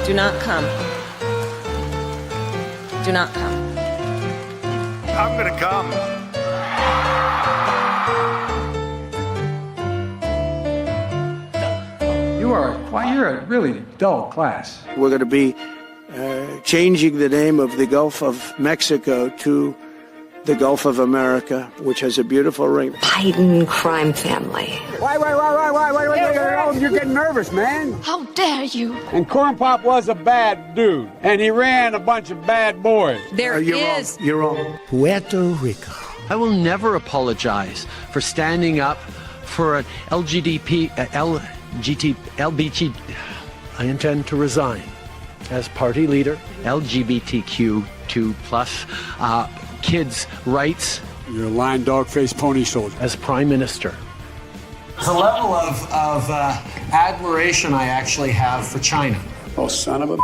Do not come. Do not come. I'm gonna come. You're a really dull class. We're going to be changing the name of the Gulf of Mexico to the Gulf of America, which has a beautiful ring. Biden crime family. Why, you're getting nervous, man. How dare you? And Corn Pop was a bad dude, and he ran a bunch of bad boys. You're wrong. Puerto Rico. I will never apologize for standing up for an LBT. I intend to resign as party leader. LGBTQ2 plus kids' rights. You're a lying dog-faced pony soldier. As prime minister. The level of admiration I actually have for China. Oh, son of a...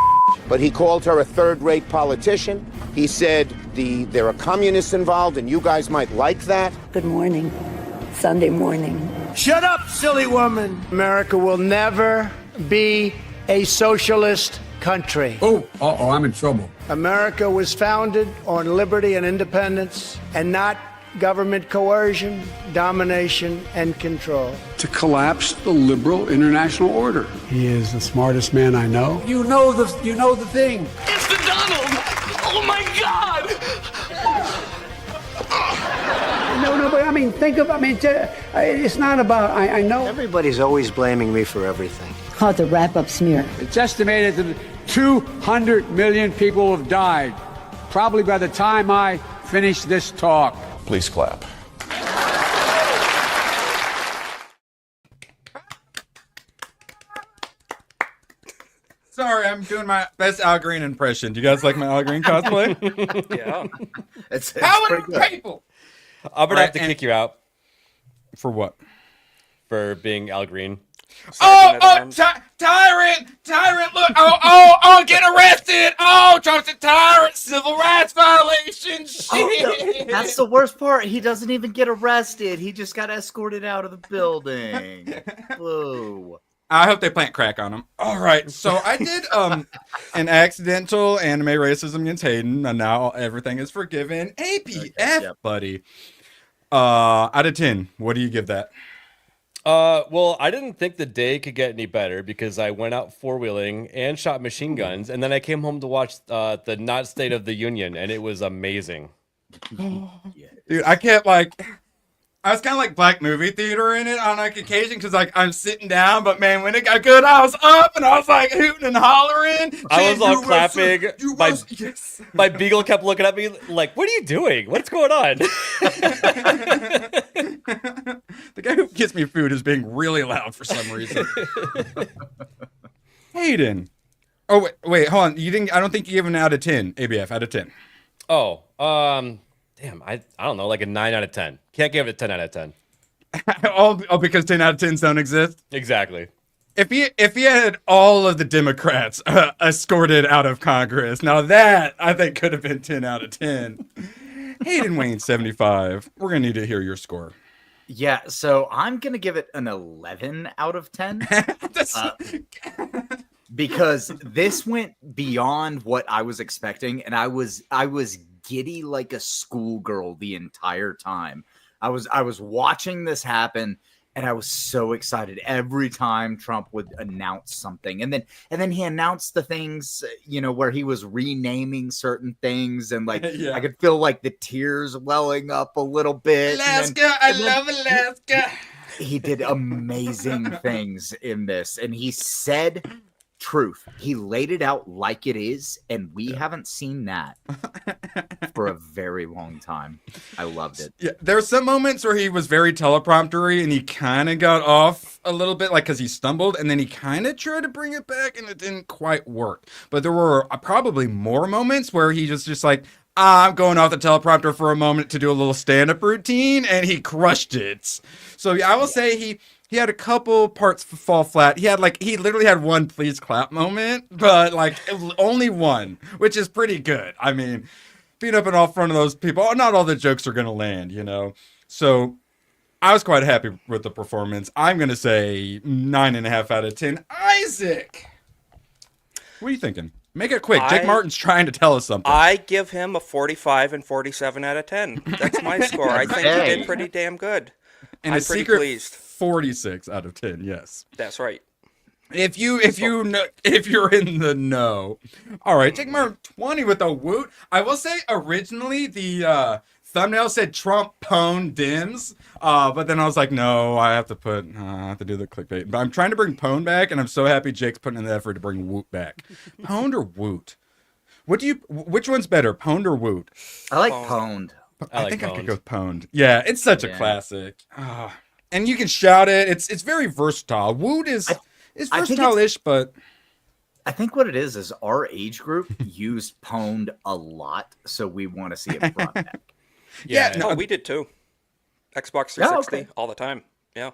But he called her a third-rate politician. He said there are communists involved and you guys might like that. Good morning. Sunday morning. Shut up, silly woman. America will never be a socialist country. Oh, I'm in trouble. America was founded on liberty and independence and not government coercion, domination, and control. To collapse the liberal international order. He is the smartest man I know. You know the thing. It's the Donald! Oh my God! No, but it's not about, I know. Everybody's always blaming me for everything. Called the wrap-up smear. It's estimated that 200 million people have died. Probably by the time I finish this talk. Please clap. Sorry, I'm doing my best Al Green impression. Do you guys like my Al Green cosplay? Yeah. It's How many people? I'm going to have to kick you out. For what? For being Al Green. Tyrant, look, get arrested. Trump's a tyrant, civil rights violation, shit. That's the worst part. He doesn't even get arrested. He just got escorted out of the building. Boo. I hope they plant crack on him. All right, so I did an accidental anime racism against Hayden, and now everything is forgiven. APF, buddy. Out of 10, what do you give that? Well, I didn't think the day could get any better because I went out four-wheeling and shot machine guns, and then I came home to watch the Not State of the Union, and it was amazing. Dude, I was kind of like Black Movie Theater in it on occasion because I'm sitting down, but man, when it got good, I was up and I was like hooting and hollering. I was all clapping. My beagle kept looking at me like, "What are you doing? What's going on?" The guy who gets me food is being really loud for some reason. Hayden. Oh wait, hold on. I don't think you gave an out of 10. ABF out of 10. Oh, damn, I don't know, like a 9 out of 10. Can't give it a 10 out of 10. Because 10 out of 10s don't exist? Exactly. If he had all of the Democrats escorted out of Congress, now that I think could have been 10 out of 10. Hayden Wayne 75. We're gonna need to hear your score. Yeah, so I'm gonna give it an 11 out of 10. Because this went beyond what I was expecting, and I was giddy like a schoolgirl the entire time. I was watching this happen, and I was so excited every time Trump would announce something. And then he announced the things, where he was renaming certain things, and I could feel like the tears welling up a little bit. Alaska, I love Alaska. He did amazing things in this, and he said truth. He laid it out like it is, and we haven't seen that for a very long time. I loved it. Yeah, there were some moments where he was very telepromptery, and he kind of got off a little bit, because he stumbled, and then he kind of tried to bring it back, and it didn't quite work. But there were probably more moments where he just like, I'm going off the teleprompter for a moment to do a little stand-up routine, and he crushed it. So I will say he had a couple parts fall flat. He literally had one please clap moment, but only one, which is pretty good. I mean, being up in all front of those people, not all the jokes are going to land, So I was quite happy with the performance. I'm going to say 9.5 out of 10. Isaac. What are you thinking? Make it quick. Jake Martin's trying to tell us something. I give him a 45 and 47 out of 10. That's my score. I think he did pretty damn good. And I'm a pretty secret pleased. 46 out of 10. Yes. That's right. If you're in the know. All right, Jake Martin 20 with a woot. I will say originally the thumbnail said Trump pwned Dems, but then I was like, no, I have to do the clickbait. But I'm trying to bring pwned back, and I'm so happy Jake's putting in the effort to bring woot back. Pwned or woot? Which one's better, pwned or woot? I like pwned. I think I could go with pwned. Yeah, it's such a classic. And you can shout it. It's very versatile. Woot is versatile-ish, but I think what it is our age group used pwned a lot, so we want to see it brought back. No, we did too. Xbox 360 all the time. Yeah.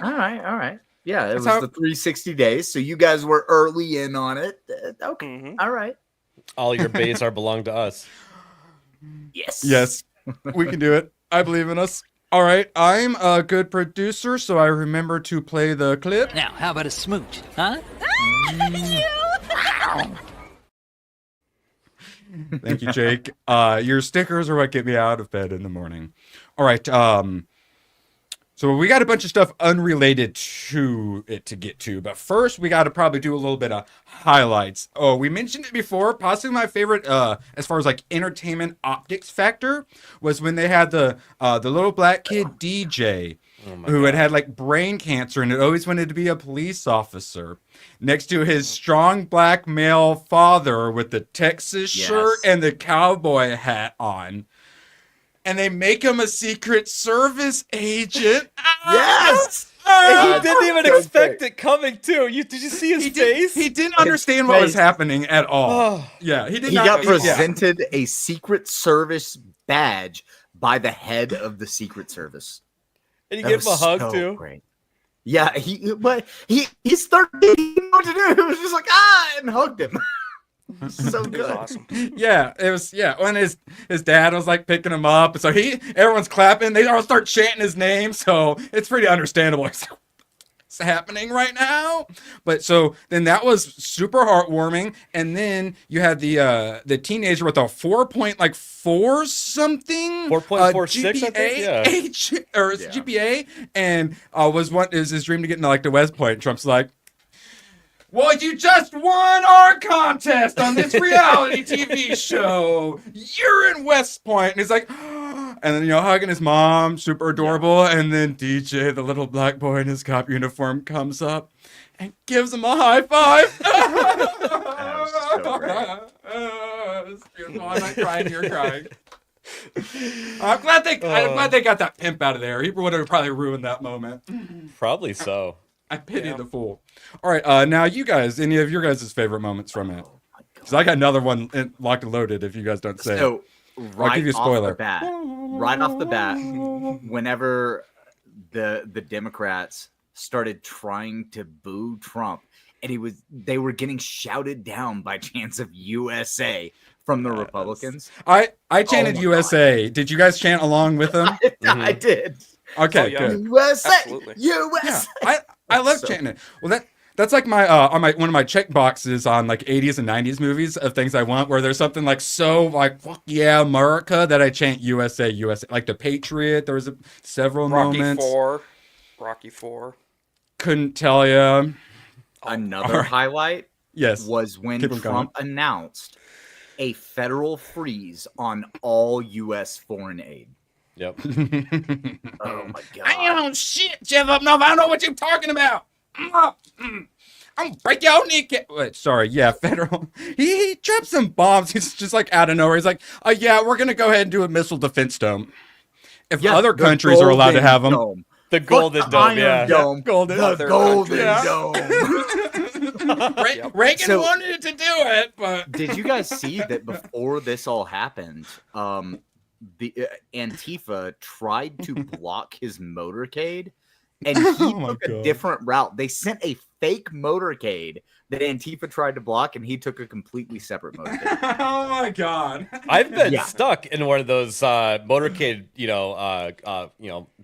All right. Yeah, it was the 360 days, so you guys were early in on it. Okay. All right. All your bays are belong to us. Yes. We can do it. I believe in us. All right, I'm a good producer, so I remember to play the clip. Now, how about a smooch, huh? Thank you, Jake. Your stickers are what get me out of bed in the morning. All right, so we got a bunch of stuff unrelated to it to get to, but first we got to probably do a little bit of highlights. Oh, we mentioned it before. Possibly my favorite, as far as like entertainment optics factor, was when they had the little black kid DJ who had like brain cancer and had always wanted to be a police officer, next to his strong black male father with the Texas shirt and the cowboy hat on. And they make him a Secret Service agent. Yes! And he didn't even expect it coming, too. Did you see his face? He didn't understand what was happening at all. Yeah, he did He not. got presented a Secret Service badge by the head of the Secret Service. And you gave him a hug, too? Great. Yeah, he's 13. He didn't know what to do. He was just like, and hugged him. So good. Awesome. Yeah, it was. Yeah, when his dad was like picking him up, so everyone's clapping. They all start chanting his name, so it's pretty understandable. It's like, what's happening right now? But so then that was super heartwarming, and then you had the teenager with a 4.4 something 4.46 I think, GPA, and is his dream to get into like the West Point. Trum's like, well, you just won our contest on this reality TV show. You're in West Point. And he's like, and then, hugging his mom, super adorable. And then DJ, the little black boy in his cop uniform, comes up and gives him a high five. That was so great. It's beautiful. I'm not crying, you're crying. I'm glad they got that pimp out of there. He would have probably ruined that moment. Probably so. I pity the fool. All right, now you guys, any of your guys' favorite moments from it? Because I got another one locked and loaded if you guys don't say it. I'll give you a spoiler. Right off the bat, whenever the Democrats started trying to boo Trump, and they were getting shouted down by chants of USA from the Republicans. I chanted USA. God. Did you guys chant along with them? I did. Okay, good. USA, Absolutely. USA. Yeah, I love chanting it. Well, that's like my on one of my check boxes on like 80s and 90s movies of things I want, where there's something like so like fuck yeah America that I chant USA, USA. Like The Patriot, there was several moments. Rocky 4. Couldn't tell you. Another highlight was when Keep Trump announced a federal freeze on all U.S. foreign aid. Yep. Oh my god! I don't shit, Jeff up. No, I don't know what you're talking about. I'm gonna break your kneecap. Wait, sorry, yeah, federal. He dropped some bombs. He's just like out of nowhere. He's like, oh yeah, we're gonna go ahead and do a missile defense dome. If other countries are allowed to have them, the golden dome, yeah, dome. Golden dome. Reagan wanted to do it, but did you guys see that before this all happened? The Antifa tried to block his motorcade, and he Oh took a God. different route. They sent a fake motorcade that Antifa tried to block, and he took a completely separate motorcade. Oh my God. I've been Yeah. stuck in one of those motorcade,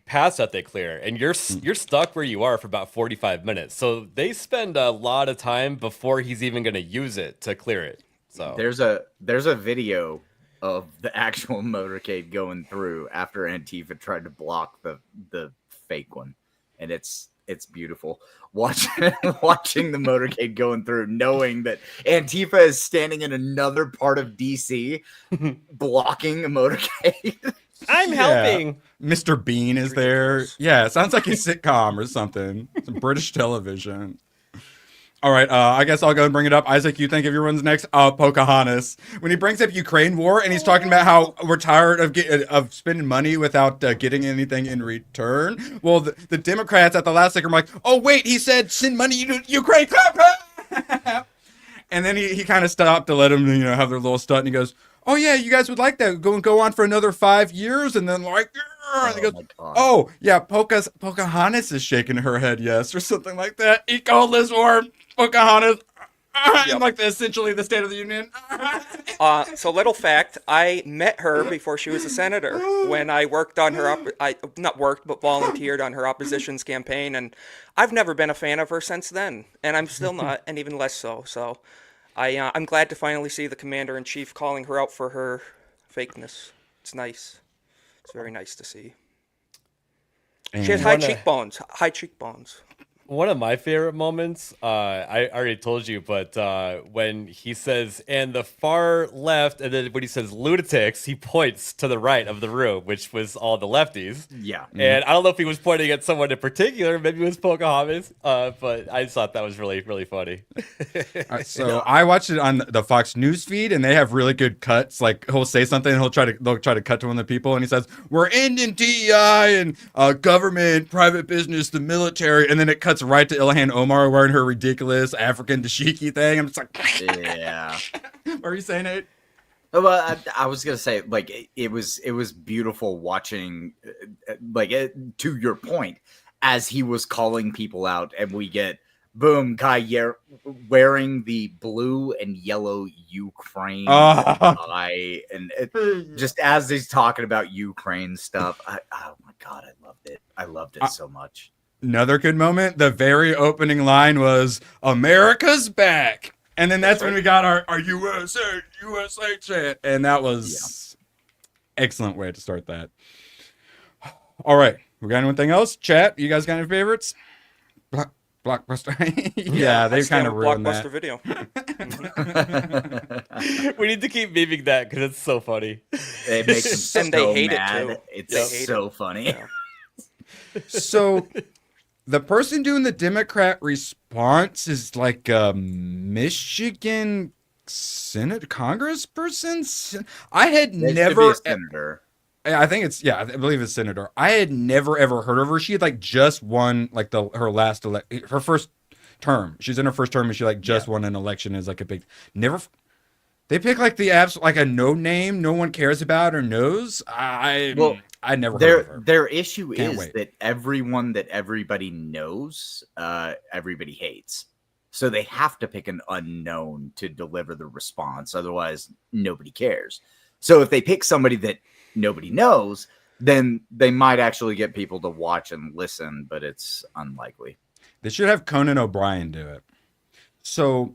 paths that they clear, and you're stuck where you are for about 45 minutes. So they spend a lot of time before he's even going to use it to clear it. So There's a video of the actual motorcade going through after Antifa tried to block the fake one, and it's beautiful watching the motorcade going through, knowing that Antifa is standing in another part of DC blocking a motorcade. I'm helping. Mr. Bean is there. Yeah, it sounds like a sitcom or something. Some British television. All right, I guess I'll go and bring it up. Isaac, you think everyone's next? Pocahontas. When he brings up Ukraine war and he's talking about how we're tired of spending money without getting anything in return. Well, the Democrats at the last second were like, oh, wait, he said send money to Ukraine. And then he kind of stopped to let them have their little stunt. And he goes, oh, yeah, you guys would like that. Go on for another 5 years. And then like, and he goes, oh, yeah, Pocahontas is shaking her head yes, or something like that. He called this war Pocahontas. And like essentially the State of the Union. So little fact, I met her before she was a senator when I worked on her, but volunteered on her opposition's campaign. And I've never been a fan of her since then. And I'm still not, and even less so. So I'm glad to finally see the commander-in-chief calling her out for her fakeness. It's nice. It's very nice to see. She has high cheekbones. One of my favorite moments, I already told you, but when he says, and the far left, and then when he says lunatics, he points to the right of the room, which was all the lefties. Yeah. And I don't know if he was pointing at someone in particular, maybe it was Pocahontas, but I just thought that was really, really funny. All right, so I watched it on the Fox News feed, and they have really good cuts. Like he'll say something, and they'll try to cut to one of the people, and he says, "We're ending DEI and government, private business, the military," and then it cuts right to Ilhan Omar wearing her ridiculous African dashiki thing. I'm just like, yeah. What are you saying, Nate? Well, I was gonna say, like, it was beautiful watching, to your point, as he was calling people out, and we get boom, Kai wearing the blue and yellow Ukraine tie, and just as he's talking about Ukraine stuff, oh my God, I loved it. I loved it so much. Another good moment. The very opening line was "America's back," and then that's when we got our USA chant, and that was excellent way to start that. All right, we got anything else? Chat, you guys got any favorites? Blockbuster. Yeah, they kind of ruined Blockbuster Video. We need to keep memeing that because it's so funny. It makes them so and they hate mad. it too. It's so funny. Yeah. So the person doing the Democrat response is like a Michigan Senate Congressperson. I had never. Senator. I think it's I believe it's senator. I had never ever heard of her. She had like just won like her first term. She's in her first term and she just won an election as like a big They pick like the like a no name no one cares about or knows. I never heard of her. Their issue is that everyone that everybody knows, everybody hates. So they have to pick an unknown to deliver the response. Otherwise, nobody cares. So if they pick somebody that nobody knows, then they might actually get people to watch and listen, but it's unlikely. They should have Conan O'Brien do it. So,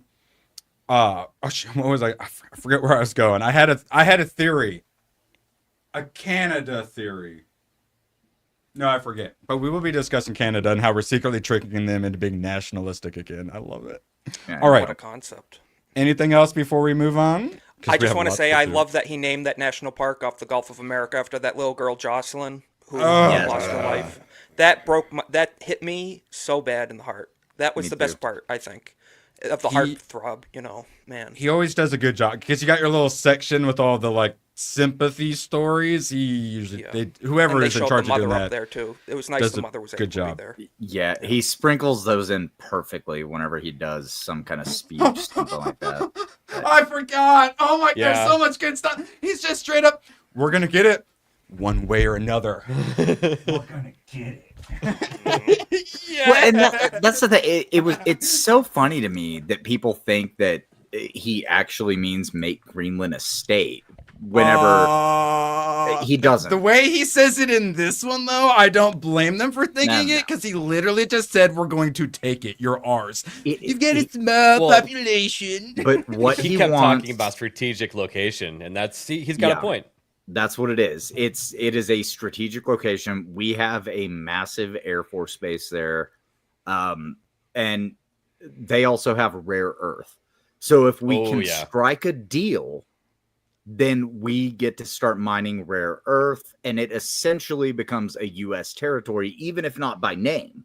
what was I forget where I was going. I had a theory, a Canada theory. No, I forget. But we will be discussing Canada and how we're secretly tricking them into being nationalistic again. I love it. Yeah, all right. What a concept. Anything else before we move on? I just want to say I love that he named that national park off the Gulf of America after that little girl Jocelyn who lost her life. That hit me so bad in the heart. That was the best part, I think, of the heartthrob. Man. He always does a good job because you got your little section with all the like sympathy stories. He usually whoever is in charge of doing that there too. It was nice the mother was able to be there. Yeah, he sprinkles those in perfectly whenever he does some kind of speech, something like that. I forgot. Oh my God, so much good stuff. He's just straight up. We're gonna get it one way or another. We're gonna get it. Well, and that's the thing. It's so funny to me that people think that he actually means make Greenland a state whenever he doesn't. The way he says it in this one, though, I don't blame them for thinking it, because he literally just said, "We're going to take it. You're ours. You've got a small population." But what he kept talking about strategic location, and he's got a point. That's what it is. It is a strategic location. We have a massive Air Force base there, and they also have rare earth. So if we can strike a deal, then we get to start mining rare earth, and it essentially becomes a U.S. territory, even if not by name.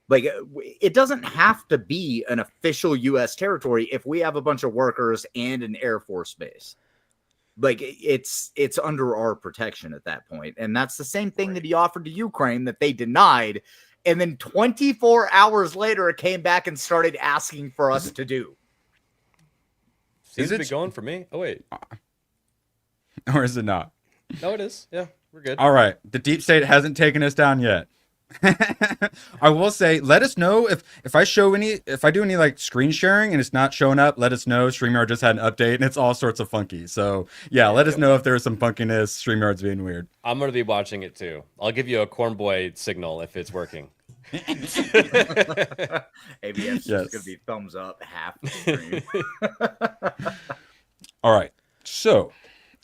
Like, it doesn't have to be an official U.S. territory if we have a bunch of workers and an Air Force base. Like, it's under our protection at that point. And that's the same thing that he offered to Ukraine that they denied. And then 24 hours later, it came back and started asking for us to do. Seems to be going for me. Oh, wait. Or is it not? No, it is. Yeah, we're good. All right. The deep state hasn't taken us down yet. I will say, let us know if I do any like screen sharing and it's not showing up. Let us know. StreamYard just had an update and it's all sorts of funky. So yeah, let us know if there's some funkiness. StreamYard's being weird. I'm gonna be watching it too. I'll give you a corn boy signal if it's working. ABS is gonna be thumbs up half the stream. All right, so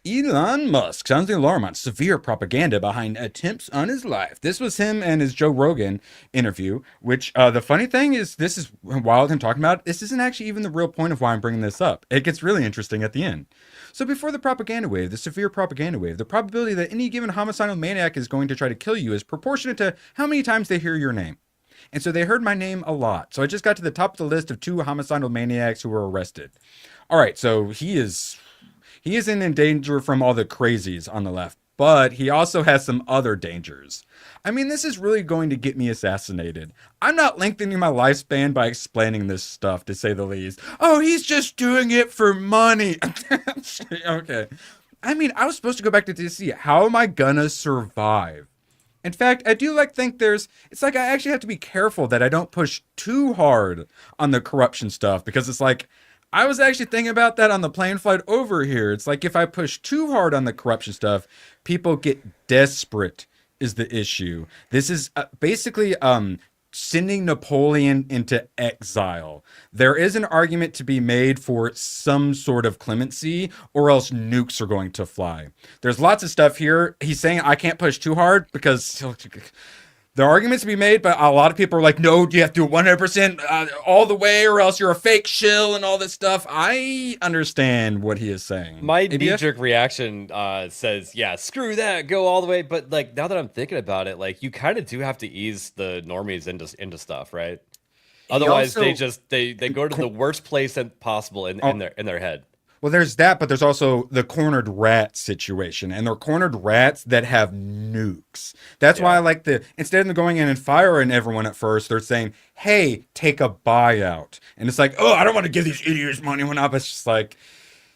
Elon Musk sounds the alarm on severe propaganda behind attempts on his life. This was him and his Joe Rogan interview, which the funny thing is, this is wild him talking about. This isn't actually even the real point of why I'm bringing this up. It gets really interesting at the end. So before the propaganda wave, the severe propaganda wave, the probability that any given homicidal maniac is going to try to kill you is proportionate to how many times they hear your name. And so they heard my name a lot. So I just got to the top of the list of 2 homicidal maniacs who were arrested. All right, so he isn't in danger from all the crazies on the left, but he also has some other dangers. I mean, this is really going to get me assassinated. I'm not lengthening my lifespan by explaining this stuff, to say the least. Oh, he's just doing it for money. Okay. I mean, I was supposed to go back to DC. How am I gonna survive? In fact, I do think it's like I actually have to be careful that I don't push too hard on the corruption stuff, because it's like, I was actually thinking about that on the plane flight over here. It's like if I push too hard on the corruption stuff, people get desperate is the issue. This is basically sending Napoleon into exile. There is an argument to be made for some sort of clemency, or else nukes are going to fly. There's lots of stuff here. He's saying I can't push too hard because there are arguments to be made, but a lot of people are like, no, you have to do 100% all the way, or else you're a fake shill and all this stuff. I understand what he is saying. My knee-jerk reaction says, yeah, screw that, go all the way. But now that I'm thinking about it, you kind of do have to ease the normies into stuff, right? Otherwise, they go to the worst place possible in their head. Well, there's that, but there's also the cornered rat situation, and they're cornered rats that have nukes. That's why I like instead of going in and firing everyone at first, they're saying, hey, take a buyout. And it's like, oh, I don't want to give these idiots money when up. It's just like,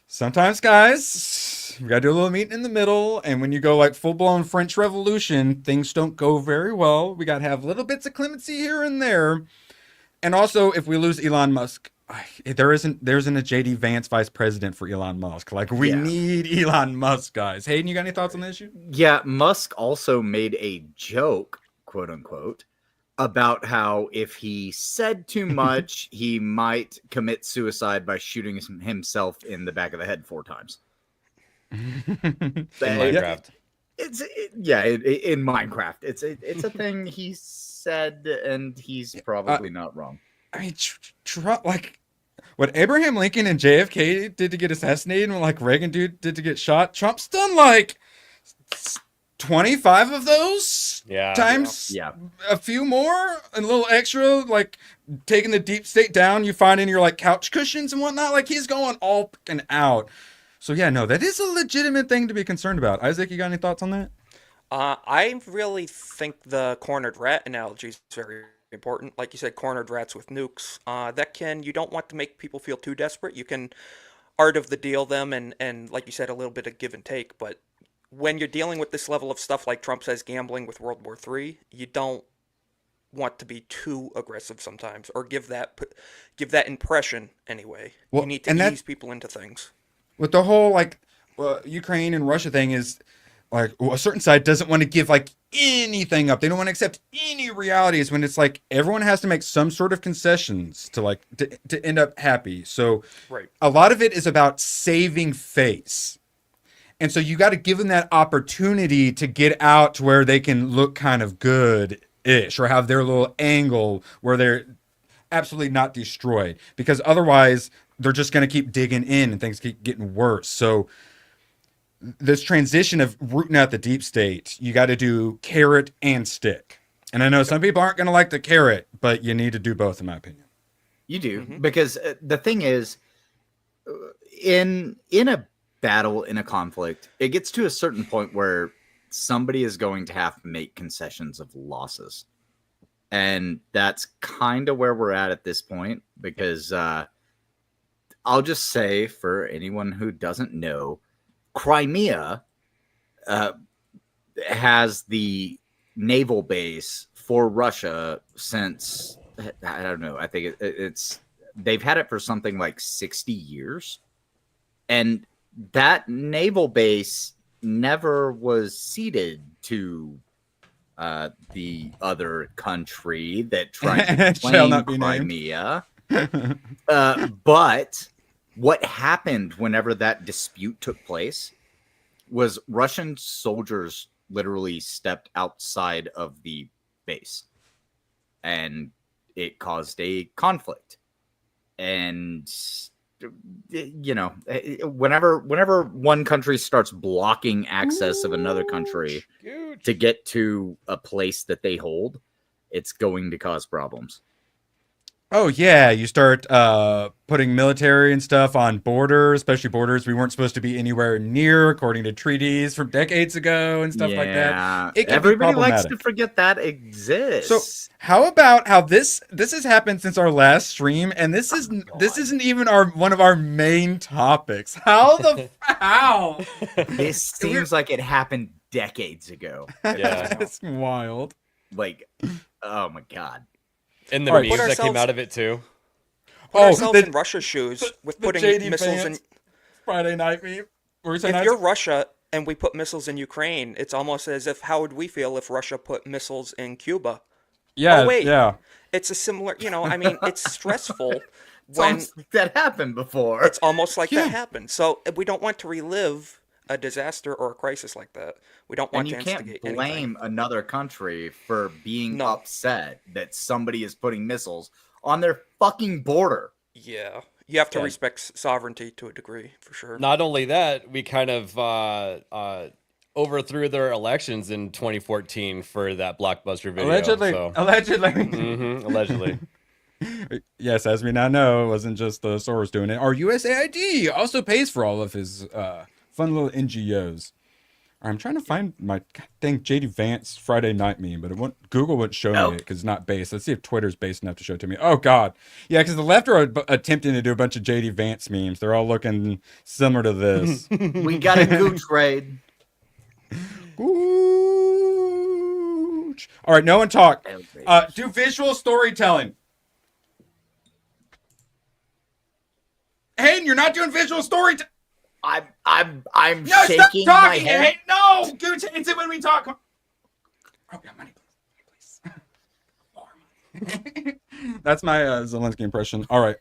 sometimes, guys, we gotta do a little meeting in the middle, and when you go full-blown French Revolution, things don't go very well. We gotta have little bits of clemency here and there. And also, if we lose Elon Musk, there isn't a JD Vance vice president for Elon Musk. We need Elon Musk, guys. Hayden, you got any thoughts on the issue? Yeah, Musk also made a joke, quote unquote, about how if he said too much, he might commit suicide by shooting himself in the back of the head 4 times. In Minecraft. In Minecraft. It's a thing he said, and he's probably not wrong. I mean, Trump, what Abraham Lincoln and JFK did to get assassinated, and what Reagan did to get shot, Trump's done 25 of those times. Yeah. A few more, a little extra, taking the deep state down, you find in your couch cushions and whatnot. He's going all and out. So yeah, no, that is a legitimate thing to be concerned about. Isaac, you got any thoughts on that? I really think the cornered rat analogy is very important. Like you said, cornered rats with nukes. You don't want to make people feel too desperate. You can art of the deal them and like you said, a little bit of give and take. But when you're dealing with this level of stuff, like Trump says, gambling with World War III, you don't want to be too aggressive sometimes, or give that impression anyway. Well, you need and to ease people into things. With the whole Ukraine and Russia thing is like a certain side doesn't want to give like anything up. They don't want to accept any realities when it's like everyone has to make some sort of concessions to end up happy. So a lot of it is about saving face. And so you got to give them that opportunity to get out to where they can look kind of good-ish or have their little angle where they're absolutely not destroyed, because otherwise they're just going to keep digging in and things keep getting worse. So this transition of rooting out the deep state, you got to do carrot and stick. And I know some people aren't going to like the carrot, but you need to do both, in my opinion. You do, because the thing is, in a battle, in a conflict, it gets to a certain point where somebody is going to have to make concessions of losses. And that's kind of where we're at this point, because I'll just say, for anyone who doesn't know, Crimea has the naval base for Russia since, I don't know, I think it's they've had it for something like 60 years. And that naval base never was ceded to the other country that tried to claim Crimea. But what happened whenever that dispute took place was Russian soldiers literally stepped outside of the base, and it caused a conflict. And you know, whenever one country starts blocking access of another country to get to a place that they hold, it's going to cause problems. Oh, yeah. You start putting military and stuff on borders, especially borders we weren't supposed to be anywhere near, according to treaties from decades ago and stuff like that. It can Everybody be likes to forget that exists. So how about how this has happened since our last stream, and this isn't even one of our main topics. How? This seems like it happened decades ago. Yeah. It's wild. Like, oh my God. And the memes that came out of it too. Put ourselves in Russia's shoes with putting missiles in Friday night meme. If you're Russia and we put missiles in Ukraine, it's almost as if, how would we feel if Russia put missiles in Cuba? Yeah, oh, wait. Yeah. It's a similar, I mean, it's stressful. That happened before. It's almost like that happened. So we don't want to relive a disaster or a crisis like that. We don't want to instigate anything. You can't blame another country for being upset that somebody is putting missiles on their fucking border. Yeah. You have to respect sovereignty to a degree, for sure. Not only that, we kind of overthrew their elections in 2014 for that blockbuster video. Allegedly. Yes, as we now know, it wasn't just Soros doing it. Our USAID also pays for all of his fun little NGOs. I'm trying to find my dang JD Vance Friday night meme, but Google wouldn't show me it because it's not based. Let's see if Twitter's based enough to show it to me. Oh, God. Yeah, because the left are attempting to do a bunch of JD Vance memes. They're all looking similar to this. We got a gooch raid. Gooch. All right, no one talk. Do visual storytelling. Hayden, you're not doing visual storytelling. I'm no, shaking stop my talking, head. Hayden. No, Gooch, it's it when we talk. Oh, yeah, money, please. That's my Zelensky impression. All right.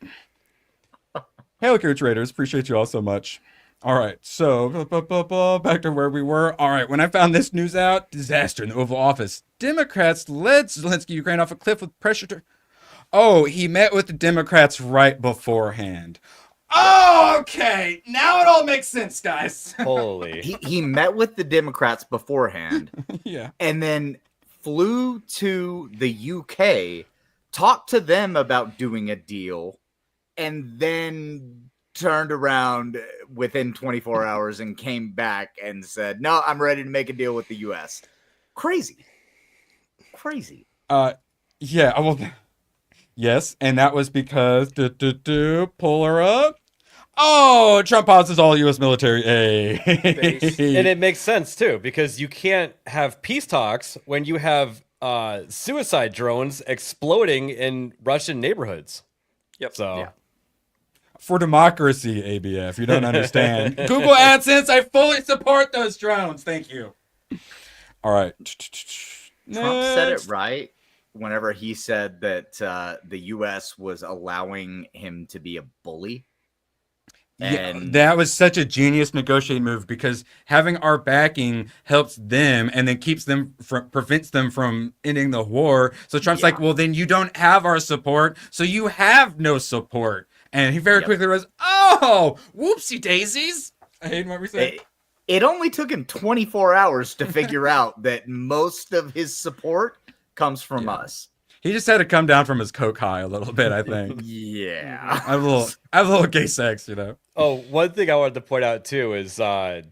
Hello, Gooch Raiders. Appreciate you all so much. All right, so back to where we were. All right, when I found this news out, disaster in the Oval Office. Democrats led Zelensky Ukraine off a cliff with pressure. Oh, he met with the Democrats right beforehand. Oh, okay. Now it all makes sense, guys. Holy. He met with the Democrats beforehand. Yeah. And then flew to the UK, talked to them about doing a deal, and then turned around within 24 hours and came back and said, no, I'm ready to make a deal with the US. Crazy. Yeah, well, yes, and that was because pull her up. Oh, Trump pauses all U.S. military aid. And it makes sense too, because you can't have peace talks when you have suicide drones exploding in Russian neighborhoods. Yep. So For democracy, ABF. You don't understand. Google AdSense, I fully support those drones. Thank you. All right. Trump said it right whenever he said that the U.S. was allowing him to be a bully. And Yeah, that was such a genius negotiating move because having our backing helps them and then keeps them prevents them from ending the war. So Trump's like, well, then you don't have our support, so you have no support. And he very quickly was, oh, whoopsie daisies. I hate what we said. It only took him 24 hours to figure out that most of his support comes from us. He just had to come down from his coke high a little bit, I think. Yeah. I have a little gay sex, you know. Oh, one thing I wanted to point out too is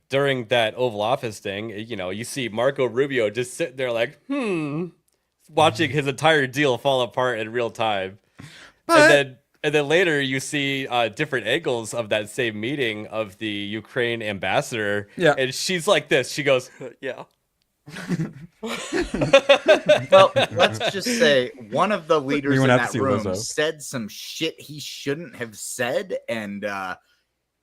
during that Oval Office thing, you know, you see Marco Rubio just sitting there like, watching his entire deal fall apart in real time. And then later you see different angles of that same meeting of the Ukraine ambassador. Yeah. And she's like this. She goes, yeah. Well, let's just say one of the leaders in that room Lizzo. said some shit he shouldn't have said, and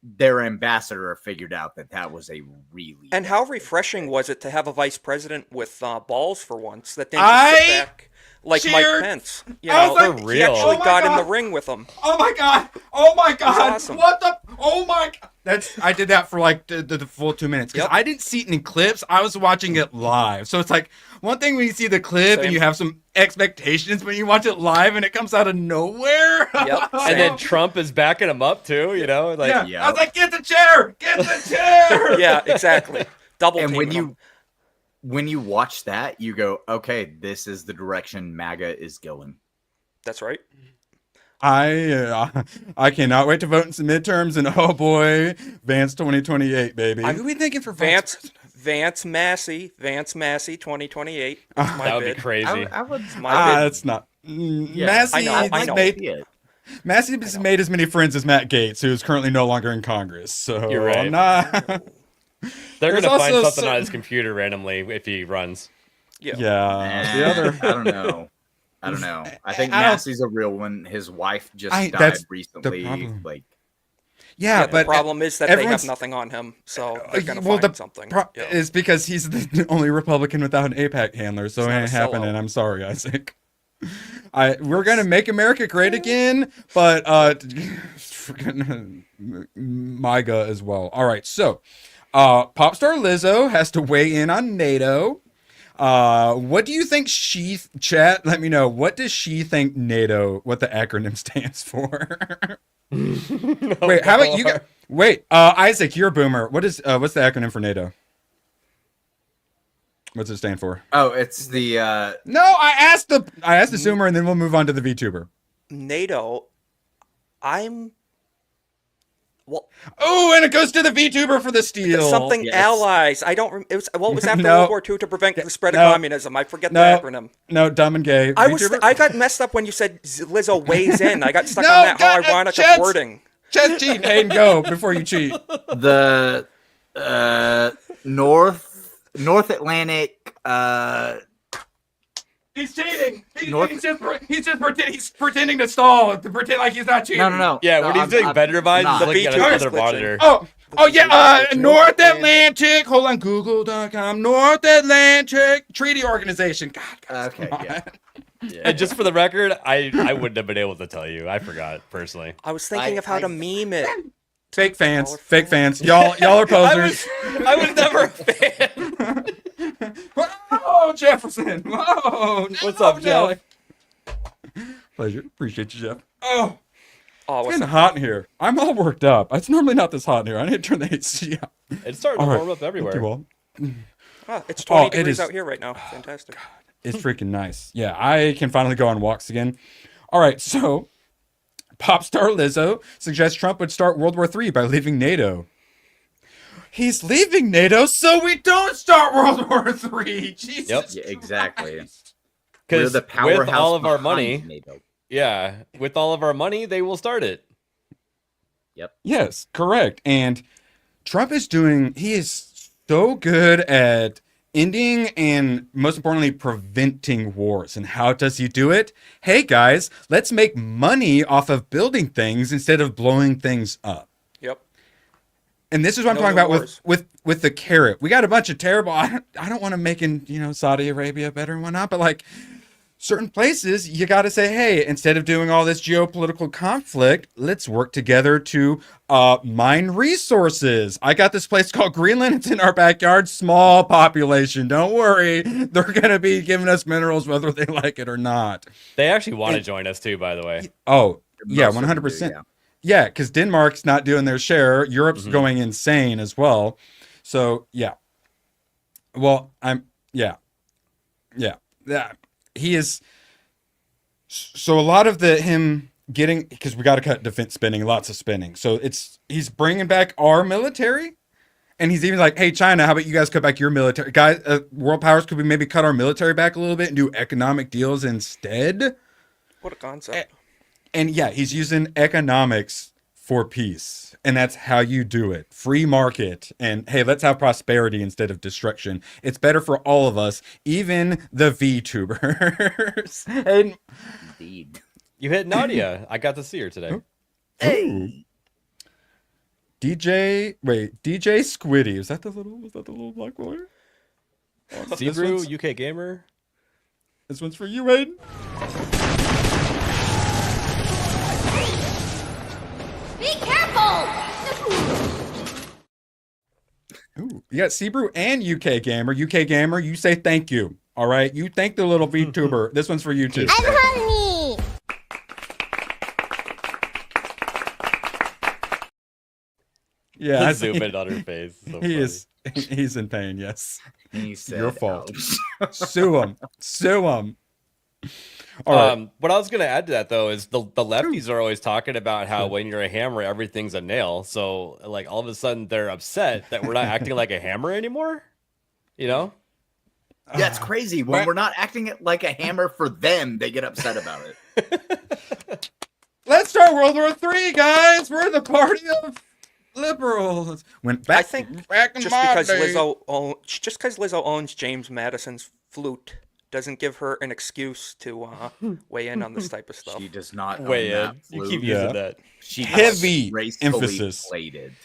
their ambassador figured out that was a really And how refreshing was it to have a vice president with balls for once that didn't just sit back like cheered. Mike Pence? You I know, was like, For he real. actually Oh my got in God. the ring with him. Oh my god! Oh my god! awesome. What the? Oh my! I did that for like the full 2 minutes because Yep. I didn't see it in clips. I was watching it live, so it's like one thing when you see the clip Same. and you have some expectations, but you watch it live and it comes out of nowhere. Yep. and then Trump is backing him up too, you know? Like, yeah. I was like, get the chair! Get the chair! Yeah, exactly. Double And teaming when him. you watch that, you go, okay, this is the direction MAGA is going. That's right. I cannot wait to vote in some midterms, and oh boy, Vance 2028, baby. Who are we thinking for Vance Massey 2028. That's my that would bid. be crazy. I would. My bid. That's not. Yeah, Massey, I know. Massey has made as many friends as Matt Gaetz, who is currently no longer in Congress. So You're right. I'm not. They're There's going to find also something on his computer randomly if he runs. Yeah. Yeah. The other. I don't know. I think I don't- Massey's a real one. His wife just died that's the recently. problem. Like, Yeah, The but problem is that they everyone's- have nothing on him, so they're gonna well, find the something. pro- Yeah. is because he's the only Republican without an APAC handler, so it not ain't a happening. sellout. I'm sorry, Isaac. We're gonna make America great again, but MAGA as well. All right, so pop star Lizzo has to weigh in on NATO. What do you think chat? Let me know. What does she think NATO? What the acronym stands for? Wait, how about you? Wait, Isaac, you're a boomer. What's the acronym for NATO? What's it stand for? oh, it's the No, I asked the Zoomer, and then we'll move on to the VTuber. NATO. Oh, and it goes to the VTuber for the steal. Something Yes. allies. I don't. It was what was after No. World War II to prevent the spread of No. communism. I forget No. the acronym. No, dumb and gay. VTuber? I got messed up when you said Lizzo weighs in. I got stuck No, on that how God, ironic Chad's- of wording. Just cheat, Hayden. Go before you cheat. the North Atlantic. He's cheating. North- He's pretending to stall to pretend like he's not cheating. No. Yeah, when he's doing better vibes, not. he's looking at The another VTuber monitor. Oh yeah, North Atlantic. Hold on, Google.com. North Atlantic Treaty Organization. God, Okay, come on. yeah. And just for the record, I wouldn't have been able to tell you. I forgot personally. I was thinking of how to meme it. Fake fans. Y'all are posers. I was never a fan. Whoa, Jefferson. Whoa. What's up, Jelly. Jeff? Pleasure. Appreciate you, Jeff. Oh, Oh, it's what's getting hot in here. I'm all worked up. It's normally not this hot in here. I need to turn the AC up. It's starting to All right. warm up Thank everywhere. you all. it's 20 Oh, it degrees is- out here right now. Fantastic. It's freaking nice. Yeah, I can finally go on walks again. All right, so pop star Lizzo suggests Trump would start World War III by leaving NATO. He's leaving NATO so we don't start World War III. Jesus. Yep. Yeah, exactly. We're Because the with powerhouse all of our behind money, NATO. yeah, with all of our money, they will start it. Yes, correct. And Trump is he is so good at ending and most importantly preventing wars. And how does he do it? Hey guys, let's make money off of building things instead of blowing things up. Yep. And this is what I'm talking about with the carrot. We got a bunch of terrible. I don't want to making Saudi Arabia better and whatnot, but like certain places, you got to say, hey, instead of doing all this geopolitical conflict, let's work together to mine resources. I got this place called Greenland. It's in our backyard. Small population. Don't worry. They're going to be giving us minerals whether they like it or not. They actually want to join us too, by the way. Oh, yeah, 100%. Yeah, because Denmark's not doing their share. Europe's going insane as well. So, yeah. Well, yeah. He is. So a lot of him getting, because we got to cut defense spending, lots of spending. So he's bringing back our military, and he's even like, hey, China, how about you guys cut back your military? Guys, world powers, could we maybe cut our military back a little bit and do economic deals instead? What a concept. And yeah, he's using economics for peace. And that's how you do it. Free market. And hey, let's have prosperity instead of destruction. It's better for all of us, even the VTubers. And indeed. You hit Nadia. I got to see her today. Hey. DJ Squiddy. Was that the little black boy? Sebrew, UK Gamer. This one's for you, Aiden. Be careful! Ooh, you got Sebrew and UK Gamer. UK Gamer, you say thank you. All right, you thank the little VTuber. This one's for you too. I'm hungry. Yeah, zoom in on her face. So he's in pain. Yes, he said, your fault. Sue him. Sue him. All right. What I was going to add to that, though, is the lefties are always talking about how when you're a hammer, everything's a nail. So, like, all of a sudden they're upset that we're not acting like a hammer anymore. You know? Yeah, it's crazy. When we're not acting like a hammer for them, they get upset about it. Let's start World War III, guys. We're the party of liberals. I think just because Lizzo owns James Madison's flute doesn't give her an excuse to weigh in on this type of stuff. She does not weigh in. You keep using that. She heavy emphasis. Plated.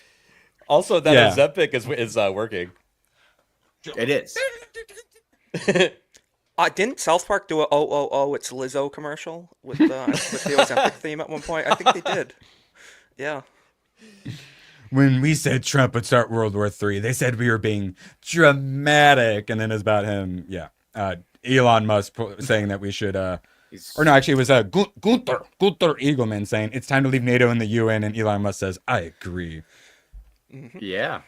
Also, that Ozempic is working. It is. Didn't South Park do a it's Lizzo commercial with the Ozempic theme at one point? I think they did. Yeah. When we said Trump would start World War III, they said we were being dramatic, and then it's about him. Yeah. Elon Musk saying that we should, or no, actually it was Gunther Eagleman saying it's time to leave NATO and the UN, and Elon Musk says, I agree. Yeah.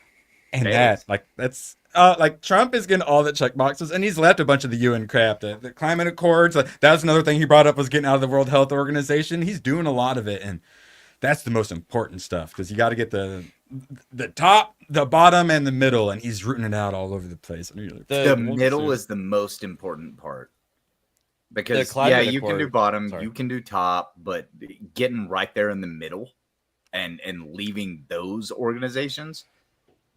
And that's like Trump is getting all the check boxes, and he's left a bunch of the UN crap. The climate accords, that was another thing he brought up, was getting out of the World Health Organization. He's doing a lot of it, and that's the most important stuff, because you got to get the top, the bottom, and the middle, and he's rooting it out all over the place. The middle is the most important part, because you can do bottom, you can do top, but getting right there in the middle and leaving those organizations,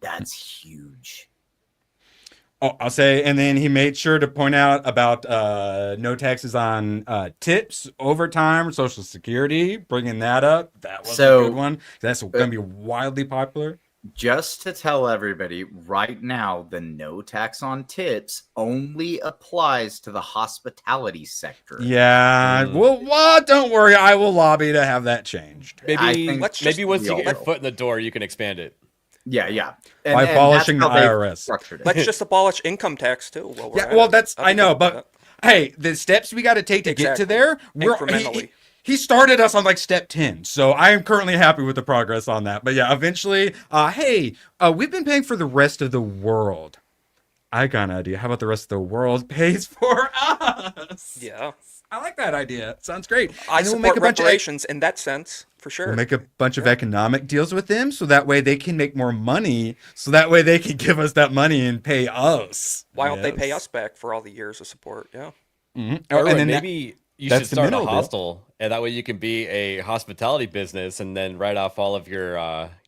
that's huge. Oh, I'll say, and then he made sure to point out about no taxes on tips, overtime, Social Security, bringing that up. That was a good one. That's going to be wildly popular. Just to tell everybody, right now, the no tax on tips only applies to the hospitality sector. Yeah. Well, don't worry. I will lobby to have that changed. Maybe once you get your foot in the door, you can expand it. Yeah. By abolishing the IRS. Let's just abolish income tax too. I know, but hey, the steps we got to take to get to there, incrementally. He started us on like step 10, so I am currently happy with the progress on that. But yeah, eventually, we've been paying for the rest of the world. I got an idea. How about the rest of the world pays for us? Yeah. I like that idea. Sounds great. I support reparations in that sense, for sure. We'll make a bunch of economic deals with them, so that way they can make more money, so that way they can give us that money and pay us. Why don't they pay us back for all the years of support? Yeah. Mm-hmm. And then maybe you should start a hostel, and that way you can be a hospitality business and then write off all of your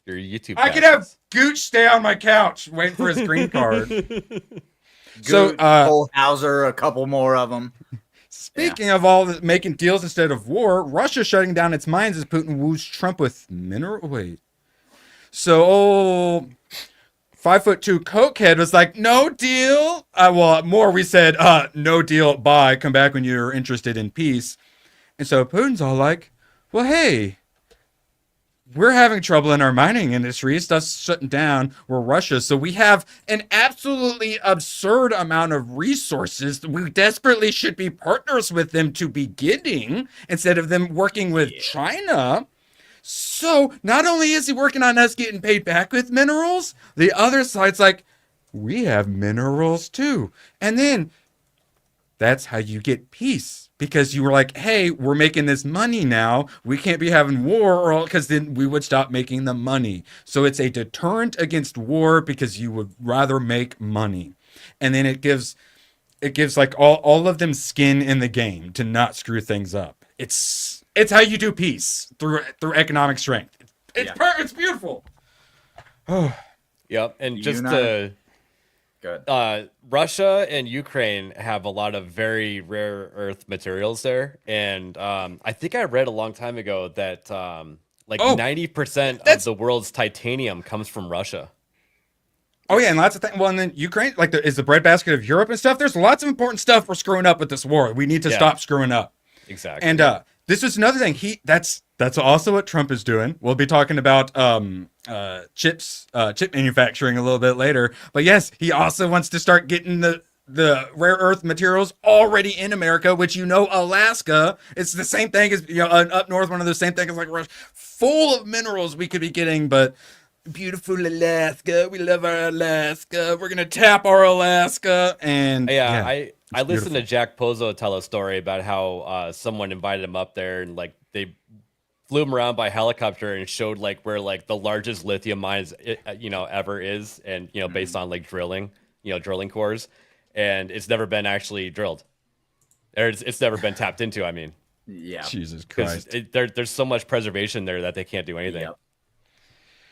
YouTube taxes. I could have Gooch stay on my couch waiting for his green card. So, Cole Hauser, a couple more of them. Speaking of all the making deals instead of war, Russia shutting down its mines as Putin woos Trump with mineral. Wait. So, 5'2" cokehead was like, no deal. We said, no deal. Bye. Come back when you're interested in peace. And so Putin's all like, well, hey, we're having trouble in our mining industry. Stuff's shutting down. We're Russia. So we have an absolutely absurd amount of resources. We desperately should be partners with them to beginning instead of them working with China. So not only is he working on us getting paid back with minerals, the other side's like, we have minerals too. And then that's how you get peace. Because you were like, hey, we're making this money now. We can't be having war, or because then we would stop making the money. So it's a deterrent against war because you would rather make money. And then it gives like all of them skin in the game to not screw things up. It's how you do peace through economic strength. It's beautiful. Yep, and just to Russia and Ukraine have a lot of very rare earth materials there, and I think I read a long time ago that 90% of the world's titanium comes from Russia. Oh yeah, and lots of things. Well, and then Ukraine, is the breadbasket of Europe and stuff. There's lots of important stuff we're screwing up with this war. We need to stop screwing up. Exactly. And this is another thing. That's also what Trump is doing. We'll be talking about chip manufacturing a little bit later. But yes, he also wants to start getting the rare earth materials already in America, which Alaska, it's the same thing as up north, one of the same things like Russia, full of minerals we could be getting, but beautiful Alaska, we love our Alaska, we're gonna tap our Alaska. And I listened to Jack Pozzo tell a story about how someone invited him up there and they flew him around by helicopter and showed where the largest lithium mines ever is, and based on drilling cores, and it's never been actually drilled, or it's never been tapped into. I mean, Jesus Christ, there's so much preservation there that they can't do anything.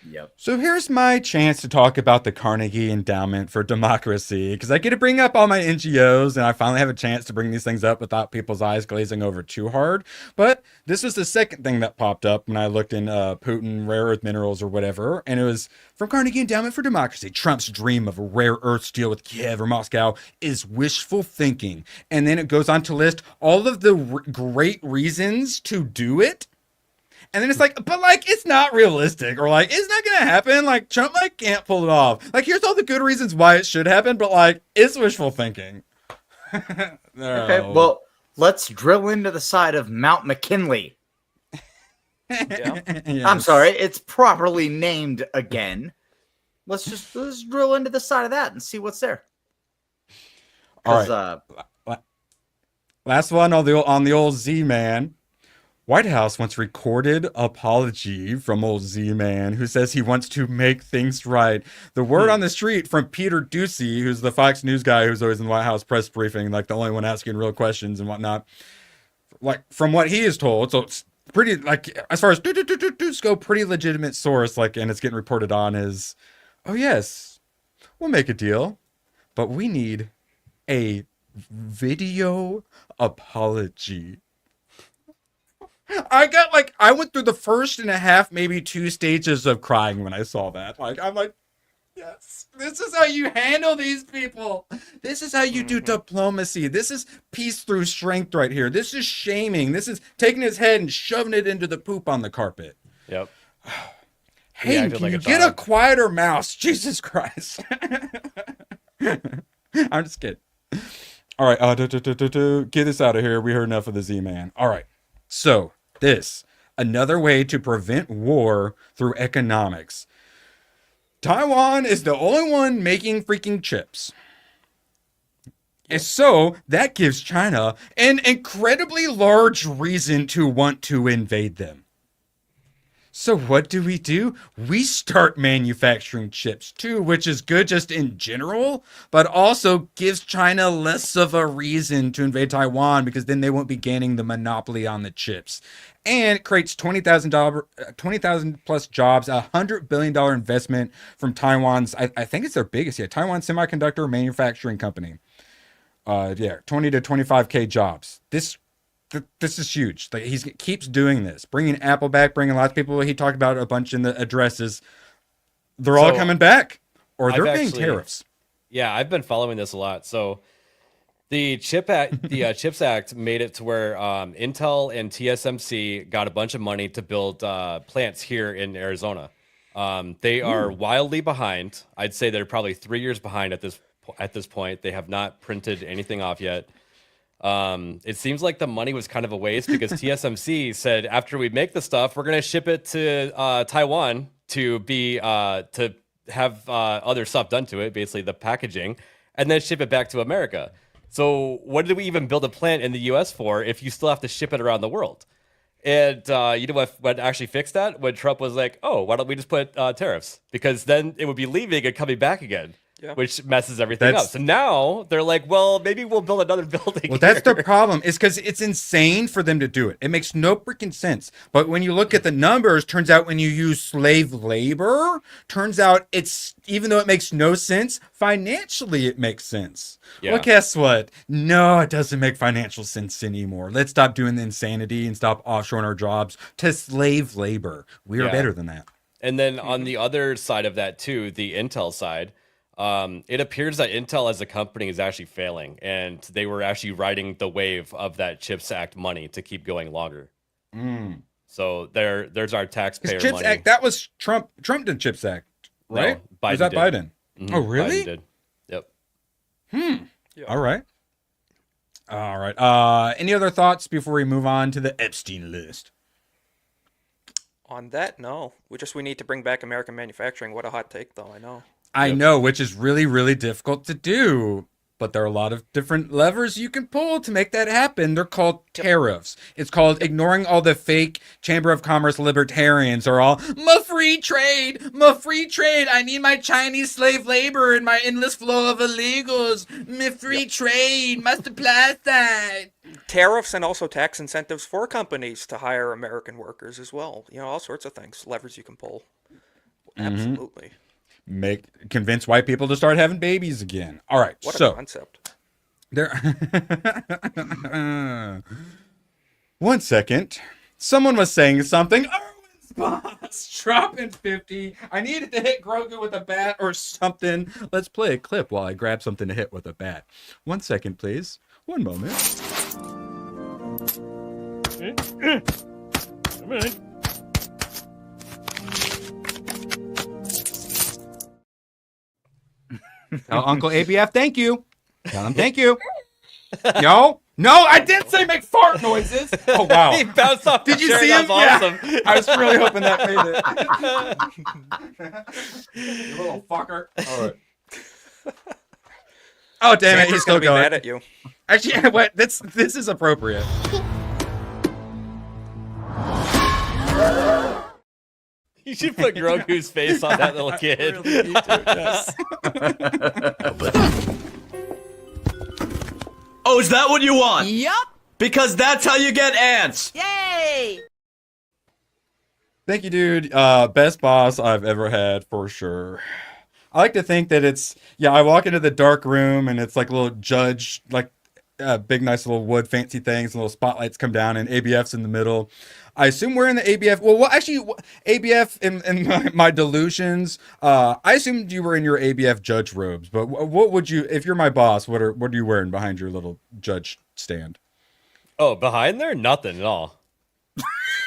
Yep. So here's my chance to talk about the Carnegie Endowment for Democracy, because I get to bring up all my NGOs, and I finally have a chance to bring these things up without people's eyes glazing over too hard. But this was the second thing that popped up when I looked in Putin rare earth minerals or whatever, and it was from Carnegie Endowment for Democracy. Trump's dream of a rare earth deal with Kiev or Moscow is wishful thinking. And then it goes on to list all of the great reasons to do it. And then it's but it's not realistic, or it's not gonna happen. Trump can't pull it off. Here's all the good reasons why it should happen, but it's wishful thinking. No. Okay, well, let's drill into the side of Mount McKinley. Yes. I'm sorry, it's properly named again. Let's drill into the side of that and see what's there. All right. Last one on the old Z-Man. White House wants recorded apology from old Z-Man, who says he wants to make things right. The word on the street from Peter Doocy, who's the Fox News guy who's always in the White House press briefing, the only one asking real questions and whatnot. From what he is told, so it's pretty, as far as go, pretty legitimate source, and it's getting reported on is, oh yes, we'll make a deal, but we need a video apology. I went through the first and a half, maybe 2 stages of crying when I saw that. I'm like, yes, this is how you handle these people. This is how you do diplomacy. This is peace through strength right here. This is shaming. This is taking his head and shoving it into the poop on the carpet. Yep. Hey, can you get a quieter mouse? Jesus Christ. I'm just kidding. All right. Get this out of here. We heard enough of the Z-Man. All right. So, another way to prevent war through economics. Taiwan is the only one making freaking chips. And so, that gives China an incredibly large reason to want to invade them. So what do? We start manufacturing chips too, which is good just in general, but also gives China less of a reason to invade Taiwan because then they won't be gaining the monopoly on the chips. And it creates 20,000 plus jobs, $100 billion investment from Taiwan's, I think it's their biggest, Taiwan Semiconductor Manufacturing Company. 20 to 25K jobs. This is huge. Like he keeps doing this, bringing Apple back, bringing lots of people. He talked about a bunch in the addresses. They're all coming back, or they're paying tariffs. Yeah, I've been following this a lot. So the Chips Act made it to where Intel and TSMC got a bunch of money to build plants here in Arizona. They are wildly behind. I'd say they're probably 3 years behind at this point. They have not printed anything off yet. It seems like the money was kind of a waste because TSMC said after we make the stuff, we're going to ship it to Taiwan to have other stuff done to it, basically the packaging, and then ship it back to America. So what did we even build a plant in the U.S. for if you still have to ship it around the world? And you know what actually fixed that? When Trump was like, oh, why don't we just put tariffs? Because then it would be leaving and coming back again. Yeah. Which messes everything up. So now they're like, well, maybe we'll build another building. Well, that's the problem, is because it's insane for them to do it. It makes no freaking sense. But when you look at the numbers, turns out when you use slave labor, turns out it's, even though it makes no sense, financially it makes sense. Yeah. Well, guess what? No, it doesn't make financial sense anymore. Let's stop doing the insanity and stop offshoring our jobs to slave labor. We are better than that. And then on the other side of that too, the Intel side, it appears that Intel as a company is actually failing, and they were actually riding the wave of that CHIPS Act money to keep going longer. So there's our taxpayer CHIPS money. Act, that was Trump did CHIPS Act, right? No, Biden was that did. Biden? Mm-hmm. Oh, really? Biden did. Yep. Yeah. All right. Any other thoughts before we move on to the Epstein list? On that, no. We need to bring back American manufacturing. What a hot take, though. I know. I know, which is really, really difficult to do. But there are a lot of different levers you can pull to make that happen. They're called tariffs. It's called ignoring all the fake Chamber of Commerce libertarians are all, my free trade. I need my Chinese slave labor and my endless flow of illegals. My free trade, must apply that. Tariffs and also tax incentives for companies to hire American workers as well. You know, all sorts of things, levers you can pull. Absolutely. Convince white people to start having babies again. All right, what a concept. One second. Someone was saying something. Erwin's boss dropping 50. I needed to hit Grogu with a bat or something. Let's play a clip while I grab something to hit with a bat. 1 second, please. One moment. Come on. Tell Uncle ABF thank you. Tell him thank you. No, I didn't say make fart noises. Oh, wow. He bounced off. Did you see him? Awesome. Yeah. I was really hoping that made it. You little fucker. All right. Oh, damn it. He's still going. Mad at you. Actually, what? This is appropriate. You should put Grogu's face on that little kid. Really need to, yes. Oh, is that what you want? Yup. Because that's how you get ants. Yay. Thank you, dude. Best boss I've ever had, for sure. I like to think that it's, I walk into the dark room and it's like a little judge, like big, nice little wood fancy things, and little spotlights come down and ABF's in the middle. I assume we're in the ABF. Well, actually, ABF in my delusions. I assumed you were in your ABF judge robes. But what would you, if you're my boss? What are you wearing behind your little judge stand? Oh, behind there, nothing at all.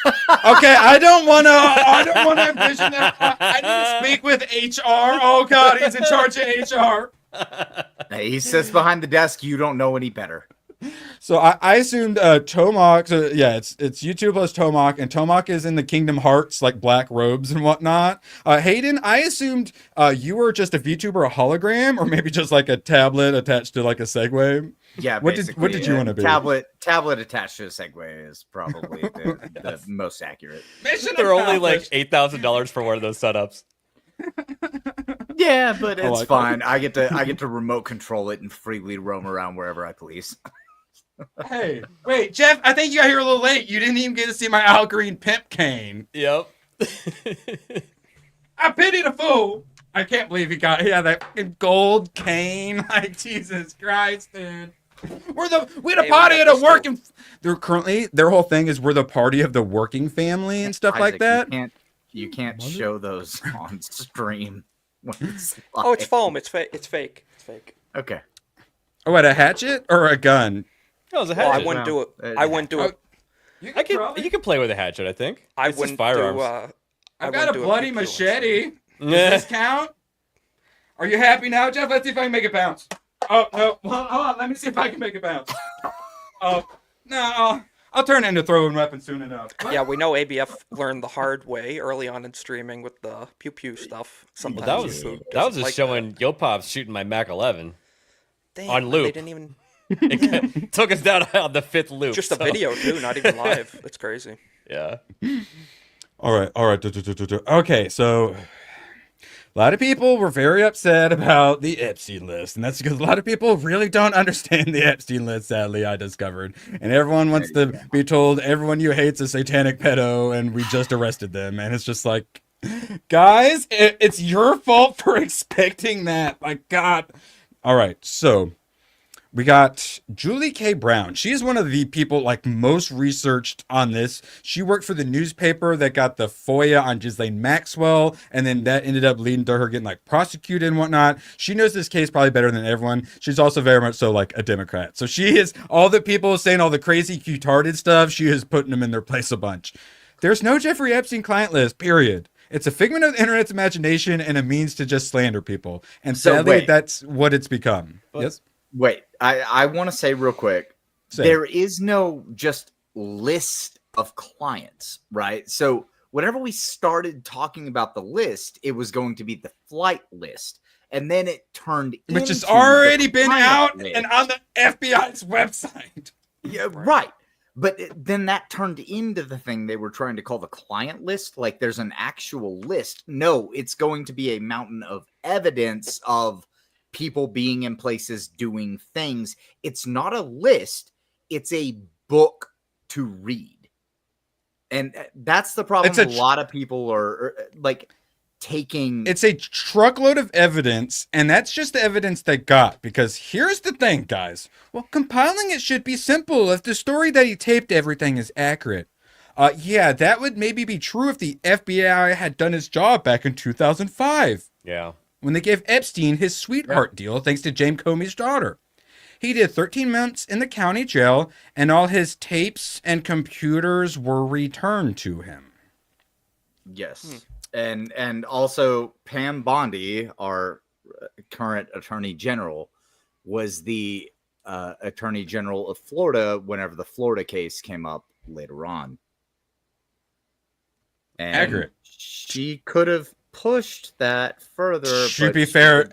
Okay, I don't want to envision that. I need to speak with HR. Oh God, he's in charge of HR. He sits behind the desk. You don't know any better. So I assumed Tomok. So it's you two plus Tomok, and Tomok is in the Kingdom Hearts like black robes and whatnot. Hayden, I assumed you were just a VTuber, a hologram, or maybe just like a tablet attached to like a Segway. Yeah, What basically, did you want to be? Tablet attached to a Segway is probably the most accurate. They're only like $8,000 for one of those setups. Yeah, but I it's like fine. I get to remote control it and freely roam around wherever I please. Hey, wait, Jeff, I think you got here a little late. You didn't even get to see my Al Green pimp cane. Yep. I pity the fool. I can't believe he had that fucking gold cane. Like, Jesus Christ, dude. We're the party of the working. Their whole thing is we're the party of the working family and stuff like that. You can't show those on stream. Oh, it's foam. It's fake. It's fake. Okay. Oh, what, a hatchet or a gun? No, it was a hatchet. I wouldn't do it. I wouldn't do it. You can play with a hatchet, I think. I It's wouldn't just firearms. I've got a bloody machete. Does this count? Are you happy now, Jeff? Let's see if I can make it bounce. Oh, no. Hold on. Let me see if I can make it bounce. Oh, no. I'll turn into throwing weapons soon enough. Yeah, we know ABF learned the hard way early on in streaming with the pew pew stuff. Sometimes That was just showing Yo Pops shooting my Mac 11 on loop. They didn't even. It took us down on the 5th loop. Just a video too, not even live. It's crazy. Yeah. All right. Okay, so a lot of people were very upset about the Epstein list, and that's because a lot of people really don't understand the Epstein list, sadly, I discovered. And everyone wants to be told everyone you hate's a satanic pedo, and we just arrested them. And it's just like, guys, it's your fault for expecting that. Like, God. All right, so we got Julie K. Brown. She's one of the people like most researched on this. She worked for the newspaper that got the FOIA on Ghislaine Maxwell, and then that ended up leading to her getting like prosecuted and whatnot. She knows this case probably better than everyone. She's also very much so like a Democrat. So she is all the people saying all the crazy cutarded stuff. She is putting them in their place a bunch. There's no Jeffrey Epstein client list, period. It's a figment of the internet's imagination and a means to just slander people. And sadly, that's what it's become. Yes? Wait, I want to say real quick, there is no just list of clients, right? So whenever we started talking about the list, it was going to be the flight list. And then it turned which has already been out and on the FBI's website. Yeah, right. But then that turned into the thing they were trying to call the client list. Like there's an actual list. No, it's going to be a mountain of evidence of people being in places doing things. It's not a list. It's a book to read. And that's the problem. A lot of people are like taking. It's a truckload of evidence, and that's just the evidence they got. Because here's the thing, guys. Well, compiling it should be simple if the story that he taped everything is accurate. Yeah, that would maybe be true if the FBI had done its job back in 2005. Yeah. When they gave Epstein his sweetheart deal thanks to James Comey's daughter. He did 13 months in the county jail, and all his tapes and computers were returned to him. Yes. And also Pam Bondi, our current attorney general, was the attorney general of Florida whenever the Florida case came up later on. And accurate. She could have pushed that further. To be fair,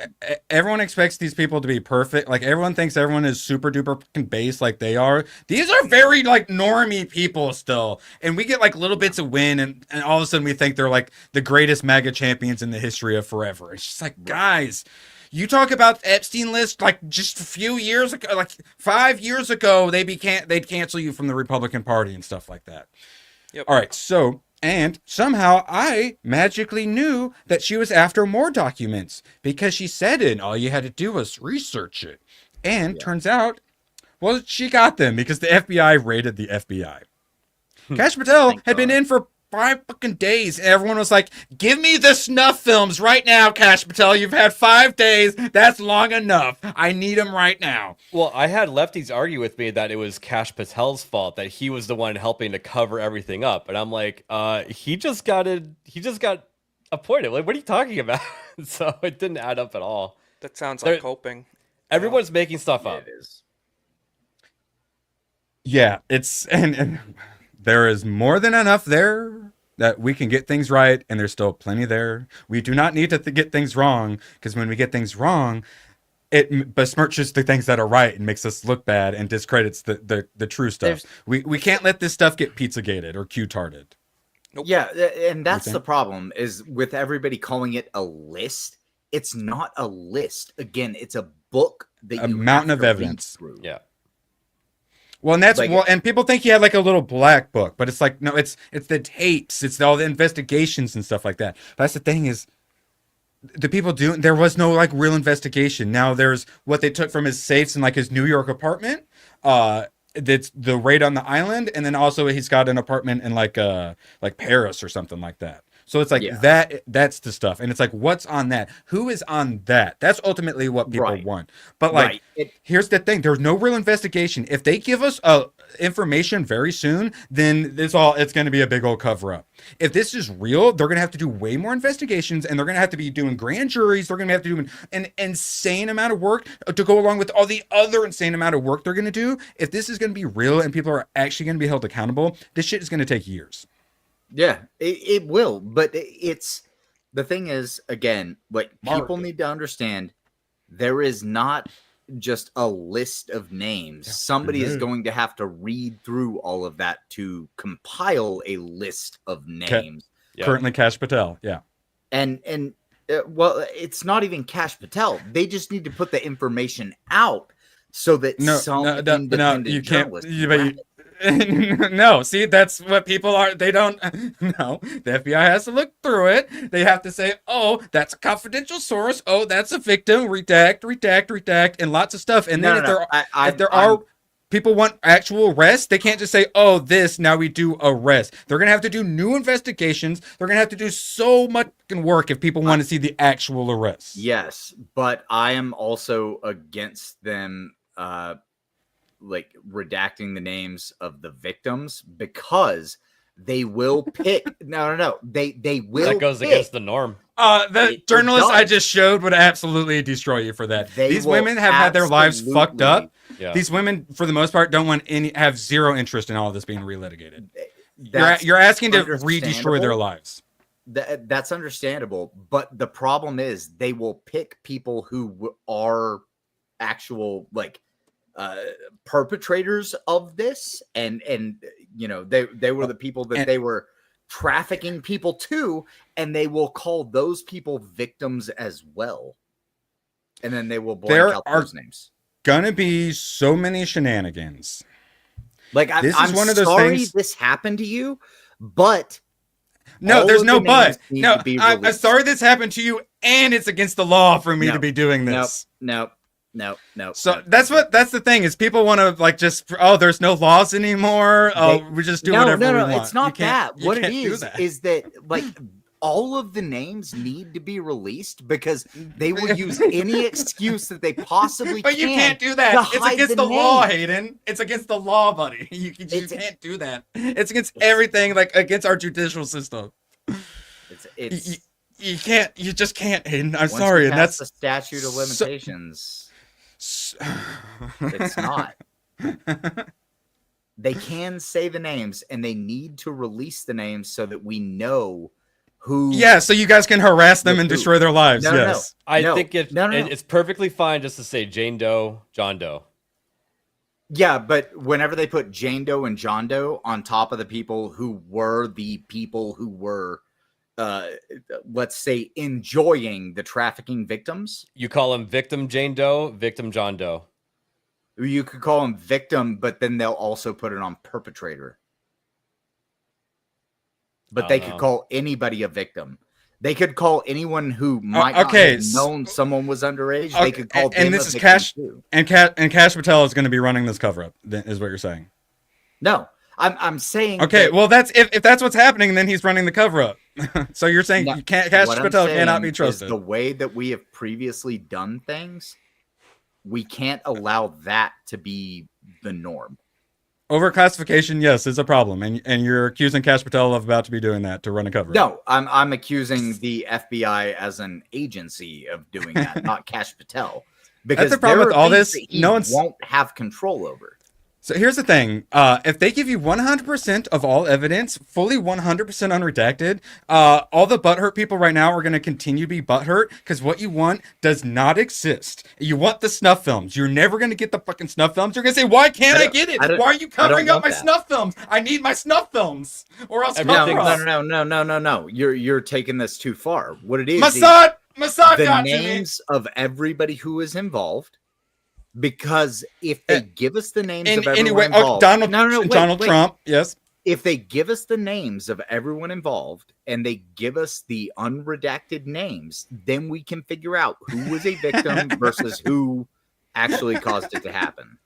everyone expects these people to be perfect. Like everyone thinks everyone is super duper fucking base like they are. These are very like normie people still. And we get like little bits of win and all of a sudden we think they're like the greatest MAGA champions in the history of forever. It's just like, guys, you talk about the Epstein list like just a few years ago, like 5 years ago, they'd cancel you from the Republican Party and stuff like that. Yep. All right, so and somehow I magically knew that she was after more documents because she said it and all you had to do was research it. And turns out, well, she got them because the FBI raided the FBI. Kash Patel had been in for 5 fucking days. And everyone was like, give me the snuff films right now, Kash Patel. You've had 5 days. That's long enough. I need them right now. Well, I had lefties argue with me that it was Kash Patel's fault, that he was the one helping to cover everything up. And I'm like, he just got appointed. Like, what are you talking about? So it didn't add up at all. That sounds like coping. Everyone's making stuff up. It is. Yeah, it's and there is more than enough there that we can get things right, and there's still plenty there. We do not need to get things wrong, because when we get things wrong, it besmirches the things that are right and makes us look bad and discredits the true stuff. We can't let this stuff get Pizzagated or Q-tarded. Nope. Yeah, and that's the problem is with everybody calling it a list. It's not a list. Again, it's a book that A you mountain have of to evidence. read through. Yeah. Well, and that's Like- and people think he had like a little black book, but it's like no, it's the tapes, it's all the investigations and stuff like that. But that's the thing is, the people doing there was no like real investigation. Now there's what they took from his safes in like his New York apartment. That's the raid on the island, and then also he's got an apartment in like Paris or something like that. So it's like that's the stuff. And it's like, what's on that? Who is on that? That's ultimately what people want. But like, here's the thing. There's no real investigation. If they give us information very soon, then it's going to be a big old cover up. If this is real, they're going to have to do way more investigations, and they're going to have to be doing grand juries. They're going to have to do an insane amount of work to go along with all the other insane amount of work they're going to do. If this is going to be real and people are actually going to be held accountable, this shit is going to take years. Yeah, it will. But it's the thing is, again, what people need to understand, there is not just a list of names. Somebody is going to have to read through all of that to compile a list of names. Currently Kash Patel. Yeah. And well, it's not even Kash Patel. They just need to put the information out so that independent journalists can grab it. No, see, that's what people are. They don't. No, the FBI has to look through it. They have to say, "Oh, that's a confidential source. Oh, that's a victim. Redact, and lots of stuff." And then if there are people want actual arrests, they can't just say, "Oh, this now we do arrest." They're gonna have to do new investigations. They're gonna have to do so much work if people want to see the actual arrests. Yes, but I am also against them. Like redacting the names of the victims because they will pick. No. They will. That goes against the norm. The journalist I just showed would absolutely destroy you for that. These women have had their lives fucked up. Yeah. These women, for the most part, have zero interest in all of this being relitigated. You're asking to re-destroy their lives. That's understandable, but the problem is they will pick people who are actual like perpetrators of this, and you know they were the people that they were trafficking people to, and they will call those people victims as well, and then they will blank out those names. Gonna be so many shenanigans. Like I'm one of those sorry things... this happened to you, but no, there's no but. No, I'm sorry this happened to you, and it's against the law for me to be doing this. No. So that's the thing is people want to like just there's no laws anymore. We just do whatever we want. It's not that. What it is that like all of the names need to be released because they will use any excuse that they possibly can. But you can't do that. It's against the law, Hayden. It's against the law, buddy. You can't do that. It's against everything, like against our judicial system. You can't. You just can't, Hayden. I'm sorry, and that's the statute of limitations. It's not. They can say the names, and they need to release the names so that we know who. Yeah, so you guys can harass them and destroy their lives. Yes, I think it's perfectly fine just to say Jane Doe, John Doe. Yeah, but whenever they put Jane Doe and John Doe on top of the people who were let's say enjoying the trafficking victims, you call them victim Jane Doe, victim John Doe. You could call them victim, but then they'll also put it on perpetrator. But they could call anybody a victim. They could call anyone who might not have known someone was underage. They could call them and this is Kash too. And Kash Patel is going to be running this cover up. Is what you're saying? No, I'm saying. Okay, well that's if that's what's happening, then he's running the cover up. So you're saying Kash Patel cannot be trusted. The way that we have previously done things, we can't allow that to be the norm. Overclassification, yes, is a problem, and you're accusing Kash Patel of about to be doing that to run a cover. No, I'm accusing the FBI as an agency of doing that, not Kash Patel. Because that's the problem with all this. No one won't have control over. So here's the thing. If they give you 100% of all evidence, fully 100% unredacted, all the butthurt people right now are going to continue to be butthurt because what you want does not exist. You want the snuff films. You're never going to get the fucking snuff films. You're going to say, why can't I get it? Why are you covering up my snuff films? I need my snuff films or else No. You're taking this too far. What it is Mossad the names of everybody who is involved. Because if they give us the names of everyone involved, Donald Trump, yes. If they give us the names of everyone involved and they give us the unredacted names, then we can figure out who was a victim versus who actually caused it to happen.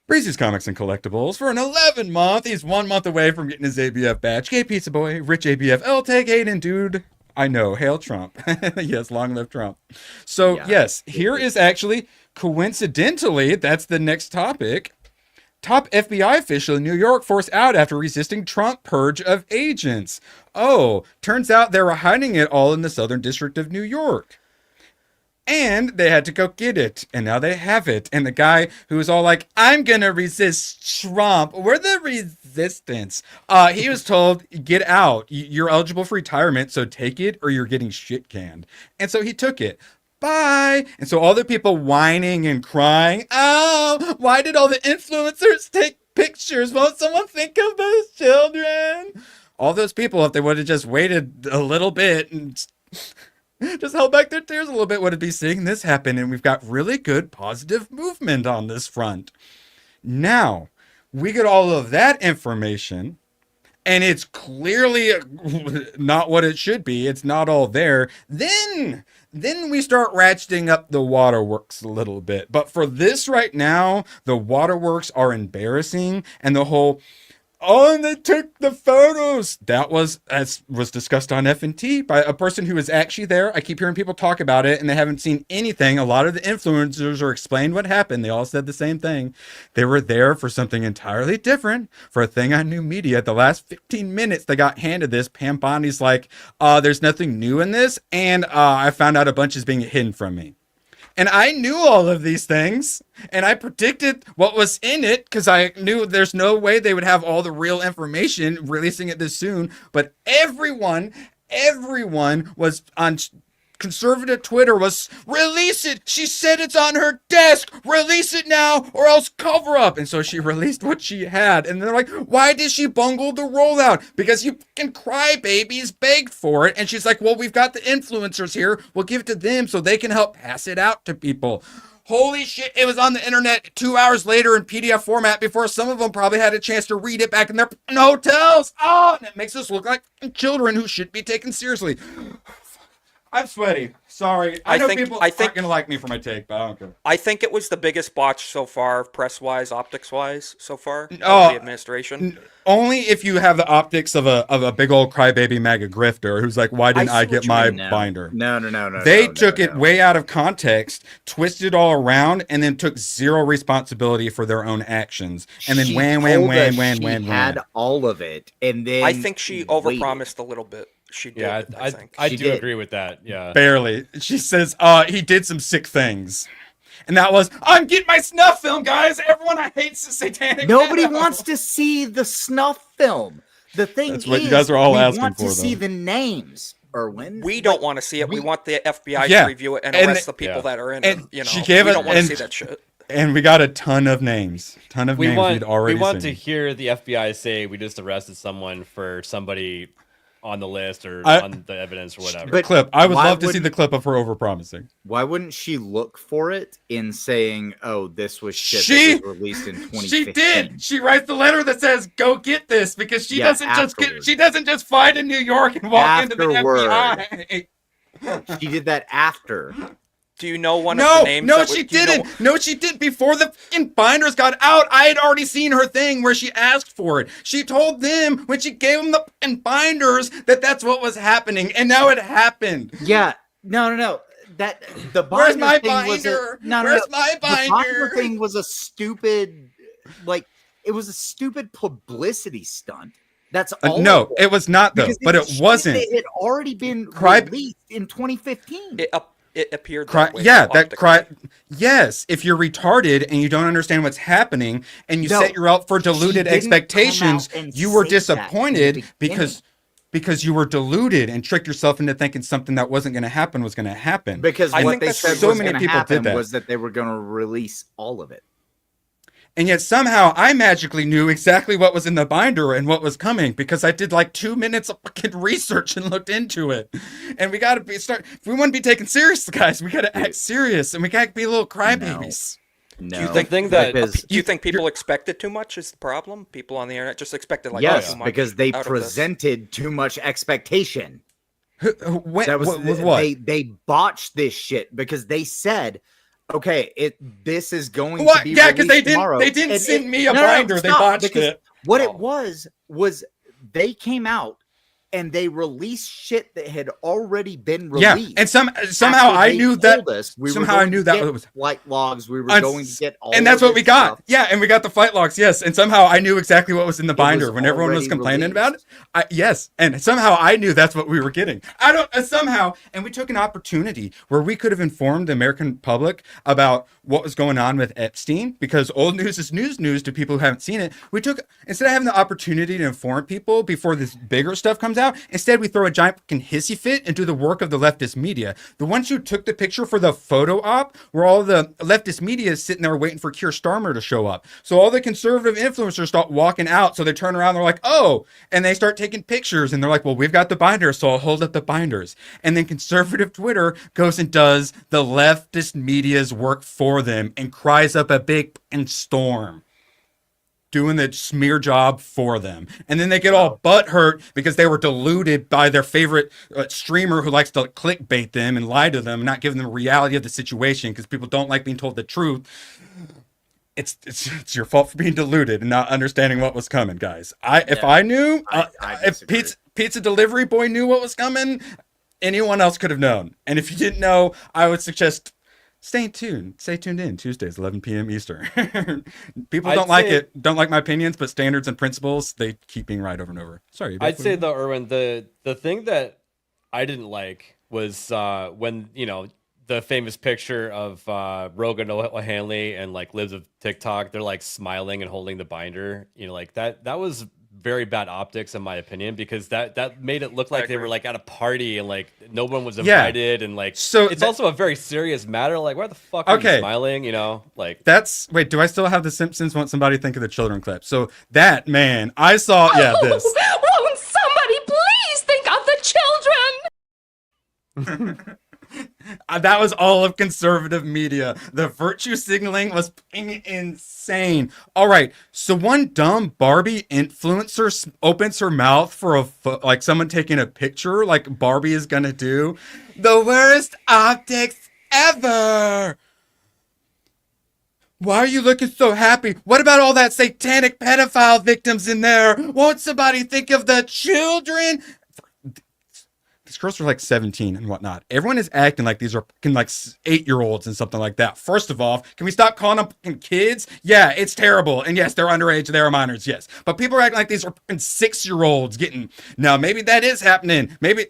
Breezy's Comics and Collectibles for an 11-month. He's 1 month away from getting his ABF badge. Gay Pizza Boy, Rich ABF, L-Tag Aiden, dude. I know. Hail Trump. Yes, long live Trump. So, yes, here is actually, coincidentally, that's the next topic. Top FBI official in New York forced out after resisting Trump purge of agents. Oh, turns out they were hiding it all in the Southern District of New York. And they had to go get it. And now they have it. And the guy who was all like, I'm going to resist Trump. We're the resistance. He was told, get out. You're eligible for retirement, so take it or you're getting shit canned. And so he took it. Bye. And so all the people whining and crying, oh, why did all the influencers take pictures? Won't someone think of those children? All those people, if they would have just waited a little bit and just held back their tears a little bit, would be seeing this happen. And we've got really good positive movement on this front. Now, we get all of that information, and it's clearly not what it should be. It's not all there. Then we start ratcheting up the waterworks a little bit. But for this right now, the waterworks are embarrassing, and the whole, oh, and they took the photos. That was, as was discussed on F&T by a person who was actually there. I keep hearing people talk about it and they haven't seen anything. A lot of the influencers are explained what happened. They all said the same thing. They were there for something entirely different, for a thing on new media. The last 15 minutes they got handed this. Pam Bondi's like, there's nothing new in this. And I found out a bunch is being hidden from me. And I knew all of these things, and I predicted what was in it because I knew there's no way they would have all the real information releasing it this soon. But everyone was on conservative Twitter was, release it. She said it's on her desk. Release it now or else cover up. And so she released what she had. And they're like, why did she bungle the rollout? Because you can crybabies begged for it. And she's like, well, we've got the influencers here. We'll give it to them so they can help pass it out to people. Holy shit, it was on the internet 2 hours later in PDF format before some of them probably had a chance to read it back in their hotels. Oh, and it makes us look like children who should be taken seriously. I'm sweaty. Sorry. I know people aren't going to like me for my take, but I don't care. I think it was the biggest botch so far, press-wise, optics-wise, so far, of the administration. Only if you have the optics of a big old crybaby MAGA grifter who's like, why didn't I get my binder? No. They took it way out of context, twisted it all around, and then took zero responsibility for their own actions. And then wham. Had all of it, and then I think she overpromised a little bit. She did. Yeah, I do agree with that. Yeah, barely. She says, he did some sick things. And that was, I'm getting my snuff film, guys. Everyone hates the satanic. Nobody wants to see the snuff film. The thing That's what you guys are all asking want for, to though. see the names. Erwin, we don't want to see it. We want the FBI to review it and arrest the people that are in it. You know, she gave we don't want to see that shit. And we got a ton of names. We want seen. to hear the FBI say we just arrested someone for somebody on the list or on the evidence or whatever. But clip. I would love to see the clip of her overpromising. Why wouldn't she look for it in saying, "Oh, this was shit that was released in 2015"? She did. She writes the letter that says, "Go get this," because she doesn't just find in New York and walk into the FBI. She did that after. Do you know one of the names? No, she didn't. No, she did. Before the fucking binders got out, I had already seen her thing where she asked for it. She told them when she gave them the fucking binders that that's what was happening, and now it happened. Yeah. No. That the binder Where's my thing binder? Was Where's my binder? The binder thing was a stupid, it was a stupid publicity stunt. That's all. No, it was not though. But it wasn't. It had already been released in 2015. it appeared Cry, that way. yeah, that optically. cry. Yes, if you're retarded and you don't understand what's happening, and you set your out for deluded didn't expectations, come out and you were say that in the disappointed because you were deluded and tricked yourself into thinking something that wasn't going to happen was going to happen. Because I what think they that said so was many going to people did happen that. was that they were going to release all of it. And yet somehow I magically knew exactly what was in the binder and what was coming because I did like 2 minutes of fucking research and looked into it. And we got to if we want to be taken serious, guys, we got to act serious and we can't be little crybabies. No. Do you think people expected too much is the problem? People on the internet just expected like yes, too much because they out of this. presented too much expectation. With what? They botched this shit because they said, okay, this is going to be yeah, because tomorrow. they didn't send me a binder. They botched it. What it was they came out and they released shit that had already been released. Yeah, and somehow I knew that. I knew that was flight logs. We were going to get all, and that's what we got. Stuff. Yeah, and we got the flight logs. Yes, and somehow I knew exactly what was in the binder when everyone was complaining about it. Yes, and somehow I knew that's what we were getting. Somehow, and we took an opportunity where we could have informed the American public about what was going on with Epstein because old news is news to people who haven't seen it. We took instead of having the opportunity to inform people before this bigger stuff comes out. Instead, we throw a giant fucking hissy fit and do the work of the leftist media. The ones who took the picture for the photo op were all the leftist media sitting there waiting for Keir Starmer to show up. So all the conservative influencers start walking out. So they turn around, they're like, oh, and they start taking pictures. And they're like, well, we've got the binders, so I'll hold up the binders. And then conservative Twitter goes and does the leftist media's work for them and cries up a big fucking storm. Doing the smear job for them. And then they get all butthurt because they were deluded by their favorite streamer who likes to clickbait them and lie to them and not give them the reality of the situation because people don't like being told the truth. It's your fault for being deluded and not understanding what was coming, guys. If I knew, if pizza delivery boy knew what was coming, anyone else could have known. And if you didn't know, I would suggest stay tuned. Stay tuned in Tuesdays, 11 p.m. Eastern. People don't like my opinions, but standards and principles, they keep being right over and over. Sorry. I'd say though, Erwin, the thing that I didn't like was when, the famous picture of Rogan O'Hanley and like Libs of TikTok, they're like smiling and holding the binder. Like that was very bad optics in my opinion because that made it look like they were like at a party and like no one was invited and like so it's also a very serious matter. Like why the fuck are you smiling? Like wait, do I still have the Simpsons Want Somebody Think of the Children clip? So that man, I saw this. Won't somebody please think of the children? That was all of conservative media. The virtue signaling was insane. All right, so one dumb Barbie influencer opens her mouth for like someone taking a picture, like Barbie is gonna do. The worst optics ever. Why are you looking so happy? What about all that satanic pedophile victims in there? Won't somebody think of the children? These girls are like 17 and whatnot. Everyone is acting like these are fucking like 8-year-olds and something like that. First of all, can we stop calling them fucking kids? Yeah, it's terrible. And yes, they're underage. They're minors. Yes. But people are acting like these are fucking 6-year-olds getting. Now, maybe that is happening. Maybe.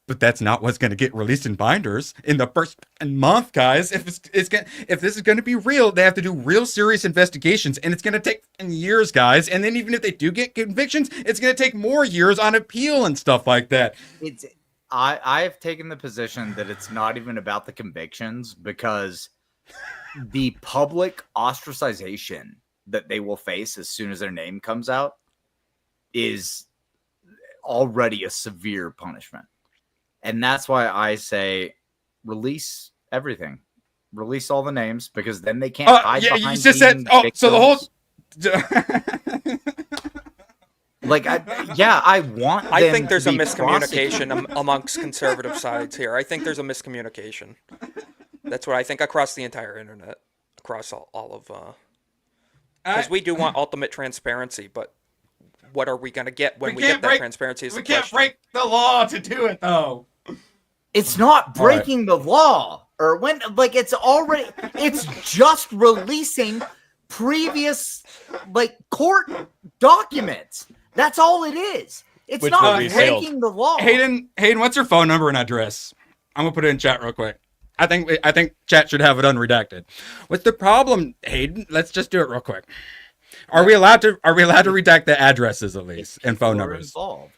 But that's not what's going to get released in binders in the first month, guys. If this is going to be real, they have to do real serious investigations, and it's going to take years, guys. And then even if they do get convictions, it's going to take more years on appeal and stuff like that. I have taken the position that it's not even about the convictions because the public ostracization that they will face as soon as their name comes out is already a severe punishment. And that's why I say release everything. Release all the names because then they can't hide behind you just said so the whole I think there's a miscommunication amongst conservative sides here. I think there's a miscommunication. That's what I think across the entire internet, across all of because we do want ultimate transparency, but what are we going to get when we get that transparency? We can't break the law to do it, though. It's not breaking the law, Erwin. Like it's just releasing previous court documents. That's all it is. It's not breaking the law. Hayden, what's your phone number and address? I'm gonna put it in chat real quick. I think chat should have it unredacted. What's the problem, Hayden? Let's just do it real quick. Are we allowed to redact the addresses at least and phone numbers? Involved.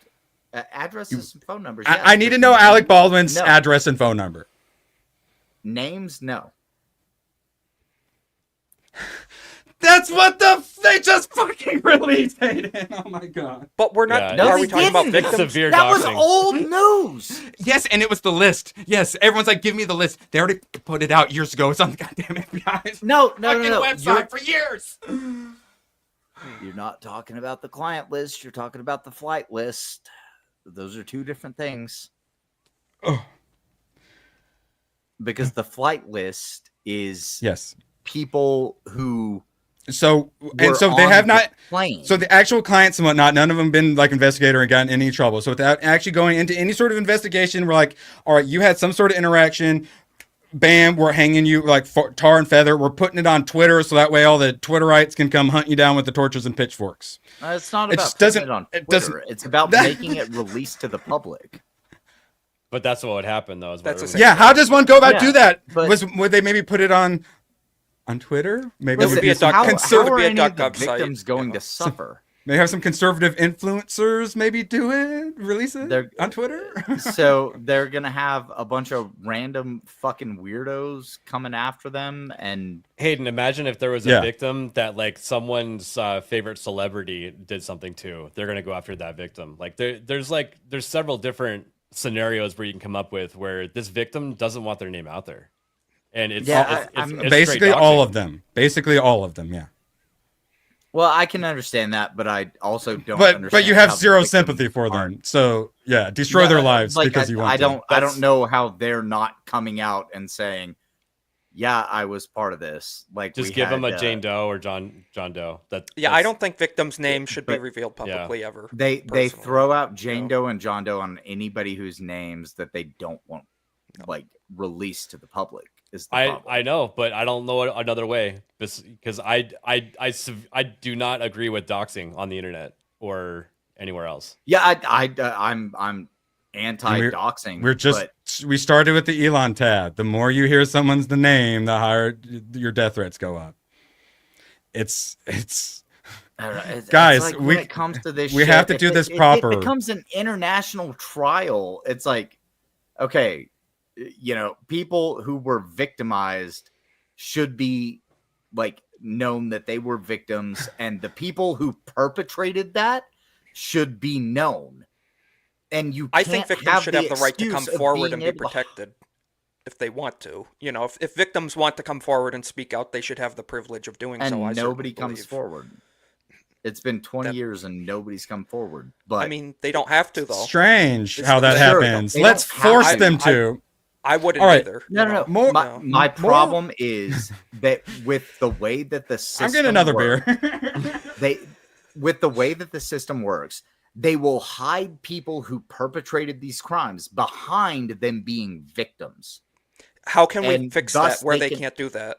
Addresses and phone numbers. I need to know Alec Baldwin's address and phone number. Names, no. That's what they just fucking released, Hayden. Oh my god. But we're not. No, are they we talking about didn't. victims? Severe That was doxing. old news. Yes, and it was the list. Yes, everyone's like, give me the list. They already put it out years ago. It's on the goddamn FBI's No. website for years. You're not talking about the client list. You're talking about the flight list. Those are two different things. Oh. Because the flight list is Yes. people who So were and so they on have the not. plane. So the actual clients and whatnot, none of them been like investigated or gotten in any trouble. So without actually going into any sort of investigation, we're like, all right, you had some sort of interaction. Bam, we're hanging you like tar and feather. We're putting it on Twitter so that way all the Twitterites can come hunt you down with the torches and pitchforks. It's not It about just putting doesn't- it on it Twitter. doesn't- It's about that- making it released to the public. But that's what would happen, though. Is what That's it was- a- Yeah, how does one go about Yeah, do that? but- Would they maybe put it on Twitter? Maybe It would be a Listen, duck- how conservative- are be a any of the .gov site, victims going you know. to suffer? They have some conservative influencers maybe do it, release it They're- on Twitter. So they're gonna have a bunch of random fucking weirdos coming after them, and Hayden, imagine if there was a Yeah. victim that like someone's favorite celebrity did something to. They're gonna go after that victim. Like there's several different scenarios where you can come up with where this victim doesn't want their name out there, and it's, Yeah, it's I'm- straight Basically all doxing. of them. Basically all of them, yeah. well, I can understand that, but I also don't. But understand you have how the zero victims sympathy for them. aren't. So yeah, destroy their lives Like, because you want I don't. to. I don't know how they're not coming out and saying, "Yeah, I was part of this." Like, Just we give them had, a Jane Doe or John Doe. Yeah, I don't think victims' names should be revealed publicly ever. They personally. throw out Jane Doe and John Doe on anybody whose names that they don't want like released to the public. Is the problem. I know, but I don't know another way because I do not agree with doxing on the internet or anywhere else. Yeah, I'm anti-doxing. We started with the Elon tab. The more you hear someone's the name, the higher your death threats go up. It's I don't know, guys, like when it comes to this, we shit, have to if do this it proper. becomes an international trial. It's like, okay, people who were victimized should be like known that they were victims, and the people who perpetrated that should be known. And I think victims should have the right to come excuse of forward and being be able to- protected if they want to. If victims want to come forward and speak out, they should have the privilege of doing and so. I nobody certainly comes believe. forward. It's been 20 years and nobody's come forward. But I mean, they don't have to though. strange It's how that sure, happens. they Let's don't have force to. them to. I wouldn't All right. either. No. More- My problem is that with the way that the system I'm getting another works, beer. with the way that the system works, they will hide people who perpetrated these crimes behind them being victims. How can we And fix thus that where they they can- can't do that?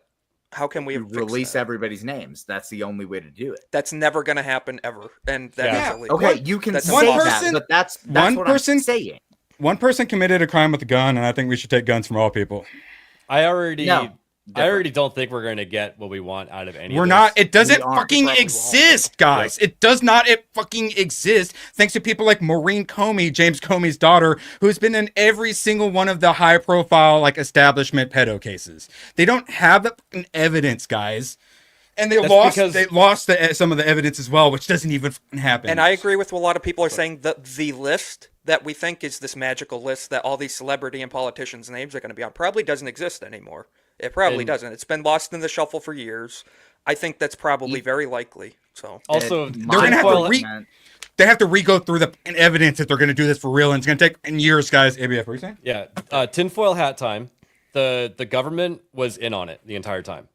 How can we You fix release that? everybody's names. That's the only way to do it. That's never going to happen ever, and that is Yeah. illegal. Okay, you can That's say one impossible. that, person- but that's one what person- I'm saying. One person committed a crime with a gun, and I think we should take guns from all people. I already No, I already don't think we're going to get what we want out of any. We're of not. this. It doesn't We aren't. fucking Probably exist, guys. It does not. It fucking exists. Thanks to people like Maureen Comey, James Comey's daughter, who's been in every single one of the high-profile like establishment pedo cases. They don't have the fucking evidence, guys, and they That's lost. because- They lost some of the evidence as well, which doesn't even fucking happen. And I agree with what a lot of people are saying. The list that we think is this magical list that all these celebrity and politicians' names are going to be on probably doesn't exist anymore. It probably And- doesn't. It's been lost in the shuffle for years. I think that's probably very likely. So Also, they're gonna have to tinfoil- they have to re-go through the evidence if they're going to do this for real, and it's going to take years, guys. ABF, what are you saying? Yeah, tinfoil hat time. The government was in on it the entire time.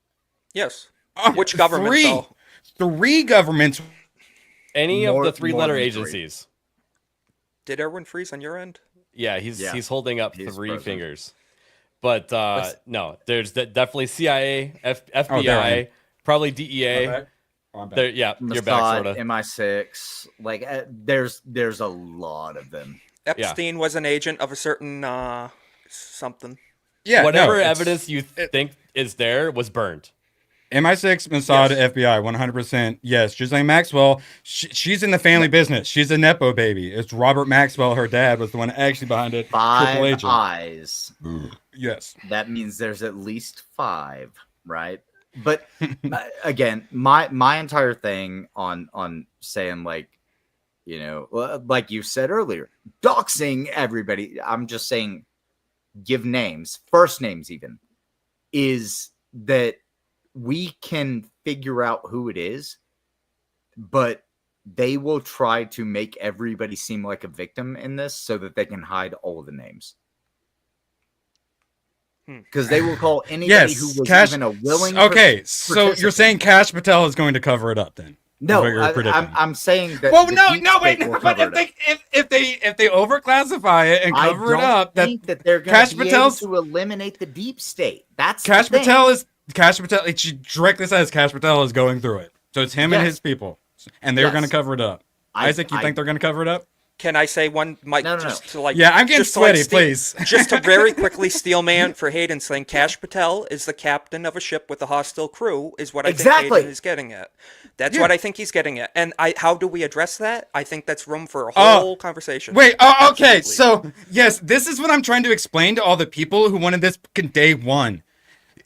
yes, which government Three. though? Three governments. Any More- of the three-letter more than agencies. Did everyone freeze on your end? Yeah, he's holding up He's three president. fingers. But no, there's definitely CIA, there I FBI, am. probably DEA. Okay. Oh, I'm back. There, yeah, you're back, Mossad, sort of. MI6, like there's a lot of them. Epstein was an agent of a certain something. Yeah, whatever no, evidence you think is there was burned. MI6, Mossad, FBI, 100%. Yes, Ghislaine Maxwell, she's in the family business. She's a Nepo baby. It's Robert Maxwell, her dad, was the one actually behind it. Triple 5 agent. eyes. Yes. That means there's at least 5, right? But again, my entire thing on saying, like, you know, like you said earlier, doxing everybody. I'm just saying, give names, first names even, is that we can figure out who it is, but they will try to make everybody seem like a victim in this so that they can hide all of the names. Because they will call anybody who was even a willing. Okay, so you're saying Kash Patel is going to cover it up then? No, I'm saying that. Well, no, wait. But if they overclassify it and cover it up, I think that they're going to be able to eliminate the deep state. That's Kash Patel. She directly says Kash Patel is going through it, so it's him and his people, and they're going to cover it up. Isaac, you think they're going to cover it up? Can I say one, Mike? To like, yeah, I'm getting sweaty, please. Just to very quickly steal man for Hayden saying Kash Patel is the captain of a ship with a hostile crew is what I think Hayden is getting at. That's what I think he's getting at. And how do we address that? I think that's room for a whole conversation. Wait, okay. So, yes, this is what I'm trying to explain to all the people who wanted this day one.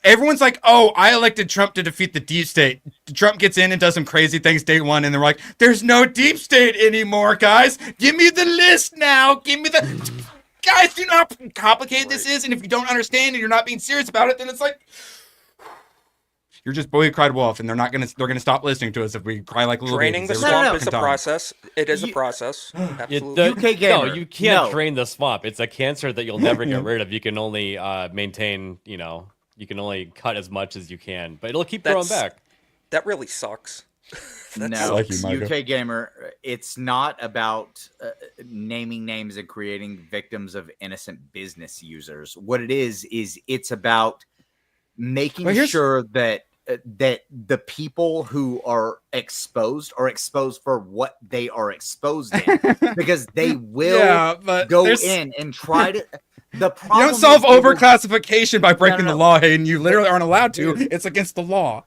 Everyone's like, oh, I elected Trump to defeat the deep state. Trump gets in and does some crazy things day one, and they're like, there's no deep state anymore, guys. Give me the list now. Give me the... Guys, do you know how complicated this is? And if you don't understand and you're not being serious about it, then it's like... You're just boy who cried wolf, and they're gonna stop listening to us if we cry like little Draining babies. the swamp is a process. It is a process. Absolutely. No, you can't drain the swamp. It's a cancer that you'll never get rid of. You can only maintain, you know... You can only cut as much as you can, but it'll keep growing back. That really sucks. No, UK Gamer, it's not about naming names and creating victims of innocent business users. What it is it's about making sure that the people who are exposed for what they are exposed in, because they will go in and try to... The problem you don't solve overclassification by breaking the law, Hayden. You literally aren't allowed to. It's against the law.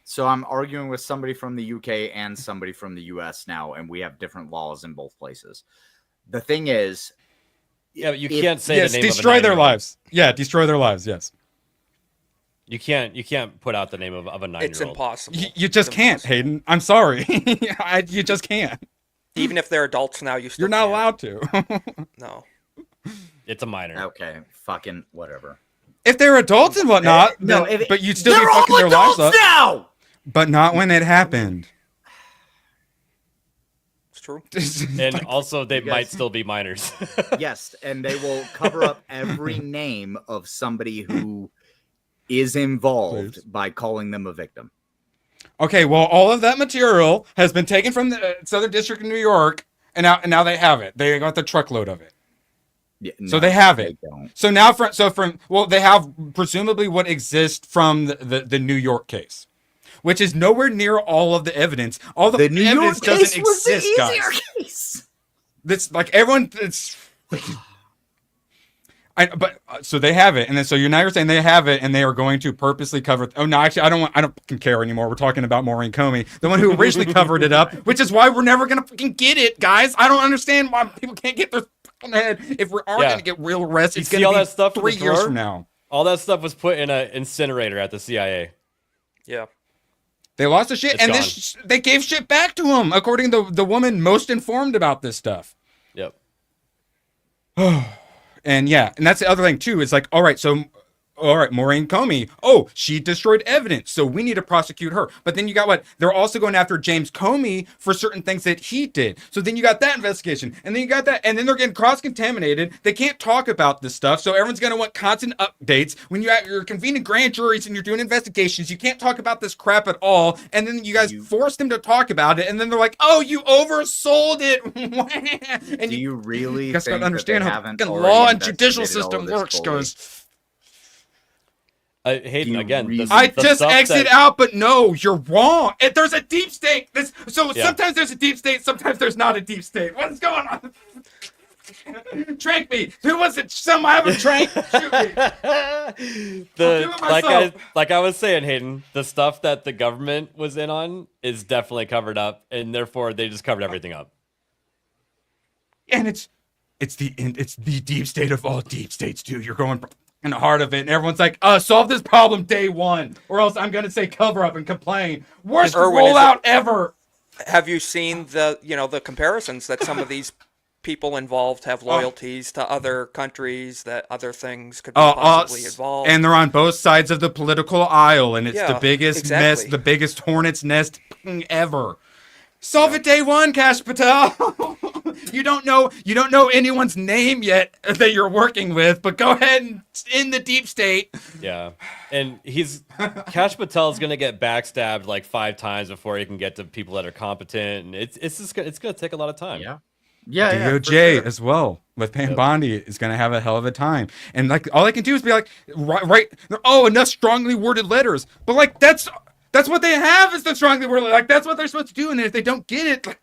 So I'm arguing with somebody from the UK and somebody from the US now, and we have different laws in both places. The thing is, but you can't say the name destroy of their lives. Yeah, destroy their lives. Yes. You can't put out the name of a 9-year-old. It's impossible. You just can't, Hayden. I'm sorry. You just can't. Even if they're adults now, you're not allowed to. No. It's a minor. Okay, fucking whatever. If they're adults and whatnot, but you'd still be fucking their lives up. Now! But not when it happened. It's true. And also, they might still be minors. Yes, and they will cover up every name of somebody who is involved by calling them a victim. Okay, well, all of that material has been taken from the Southern District of New York, and now they have it. They got the truckload of it. Yeah, so they have it. Don't. So now, they have presumably what exists from the New York case, which is nowhere near all of the evidence. All the New evidence York case doesn't was exist, the easier guys. Case. That's like everyone. It's. So they have it, and then you're saying they have it, and they are going to purposely cover. Oh no, actually, I don't fucking care anymore. We're talking about Maureen Comey, the one who originally covered it up, which is why we're never gonna fucking get it, guys. I don't understand why people can't get their fucking head. If we are gonna get real arrests, it's gonna be that stuff 3 years from now. All that stuff was put in an incinerator at the CIA. Yeah. They lost the shit, and they gave shit back to them, according to the woman most informed about this stuff. Yep. And that's the other thing too. It's like, all right, Maureen Comey. Oh, she destroyed evidence, so we need to prosecute her. But then you got what? They're also going after James Comey for certain things that he did. So then you got that investigation, and then you got that, and then they're getting cross-contaminated. They can't talk about this stuff, so everyone's going to want constant updates. When you're convening grand juries and you're doing investigations, you can't talk about this crap at all. And then you guys force them to talk about it, and then they're like, "Oh, you oversold it." And do you really? You guys think got to understand that how the the law and judicial system works, guys. Hayden, again, I just exit out, but no, you're wrong. There's a deep state. Sometimes there's a deep state, sometimes there's not a deep state. What's going on? Trank me. Who was it? Some I have a trank. Shoot me. Like I was saying, Hayden, the stuff that the government was in on is definitely covered up, and therefore they just covered everything up. And it's the deep state of all deep states too. You're going in the heart of it, and everyone's like, solve this problem day one, or else I'm gonna say cover up and complain. Worst rollout ever. Have you seen the comparisons that some of these people involved have loyalties to other countries, that other things could be possibly involved? And they're on both sides of the political aisle, and it's the biggest mess, the biggest hornet's nest ever. Solve it day one, Kash Patel. You don't know anyone's name yet that you're working with, but go ahead and in the deep state. Yeah, and Kash Patel is gonna get backstabbed like 5 times before he can get to people that are competent, and it's gonna take a lot of time. DOJ as well with Pam Bondi is going to have a hell of a time. And like all I can do is be like, right, enough strongly worded letters. But like that's what they have is the strongly worded. Like that's what they're supposed to do. And if they don't get it, like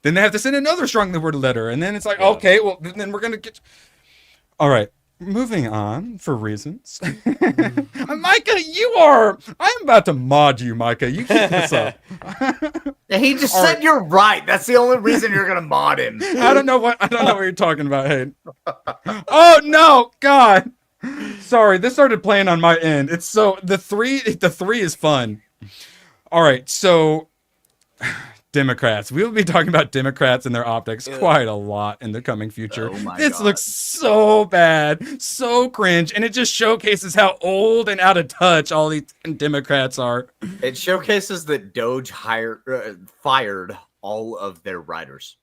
then they have to send another strongly worded letter. And then it's like, okay, well then we're gonna get. All right. Moving on for reasons. Micah, I'm about to mod you, Micah. You keep this up. He just said you're right. That's the only reason you're gonna mod him. I don't know what you're talking about, Hayden. Oh no, God. Sorry, this started playing on my end. It's so the three is fun. All right, so Democrats. We will be talking about Democrats and their optics quite a lot in the coming future. This looks so bad, so cringe, and it just showcases how old and out of touch all these Democrats are. It showcases that Doge fired all of their writers.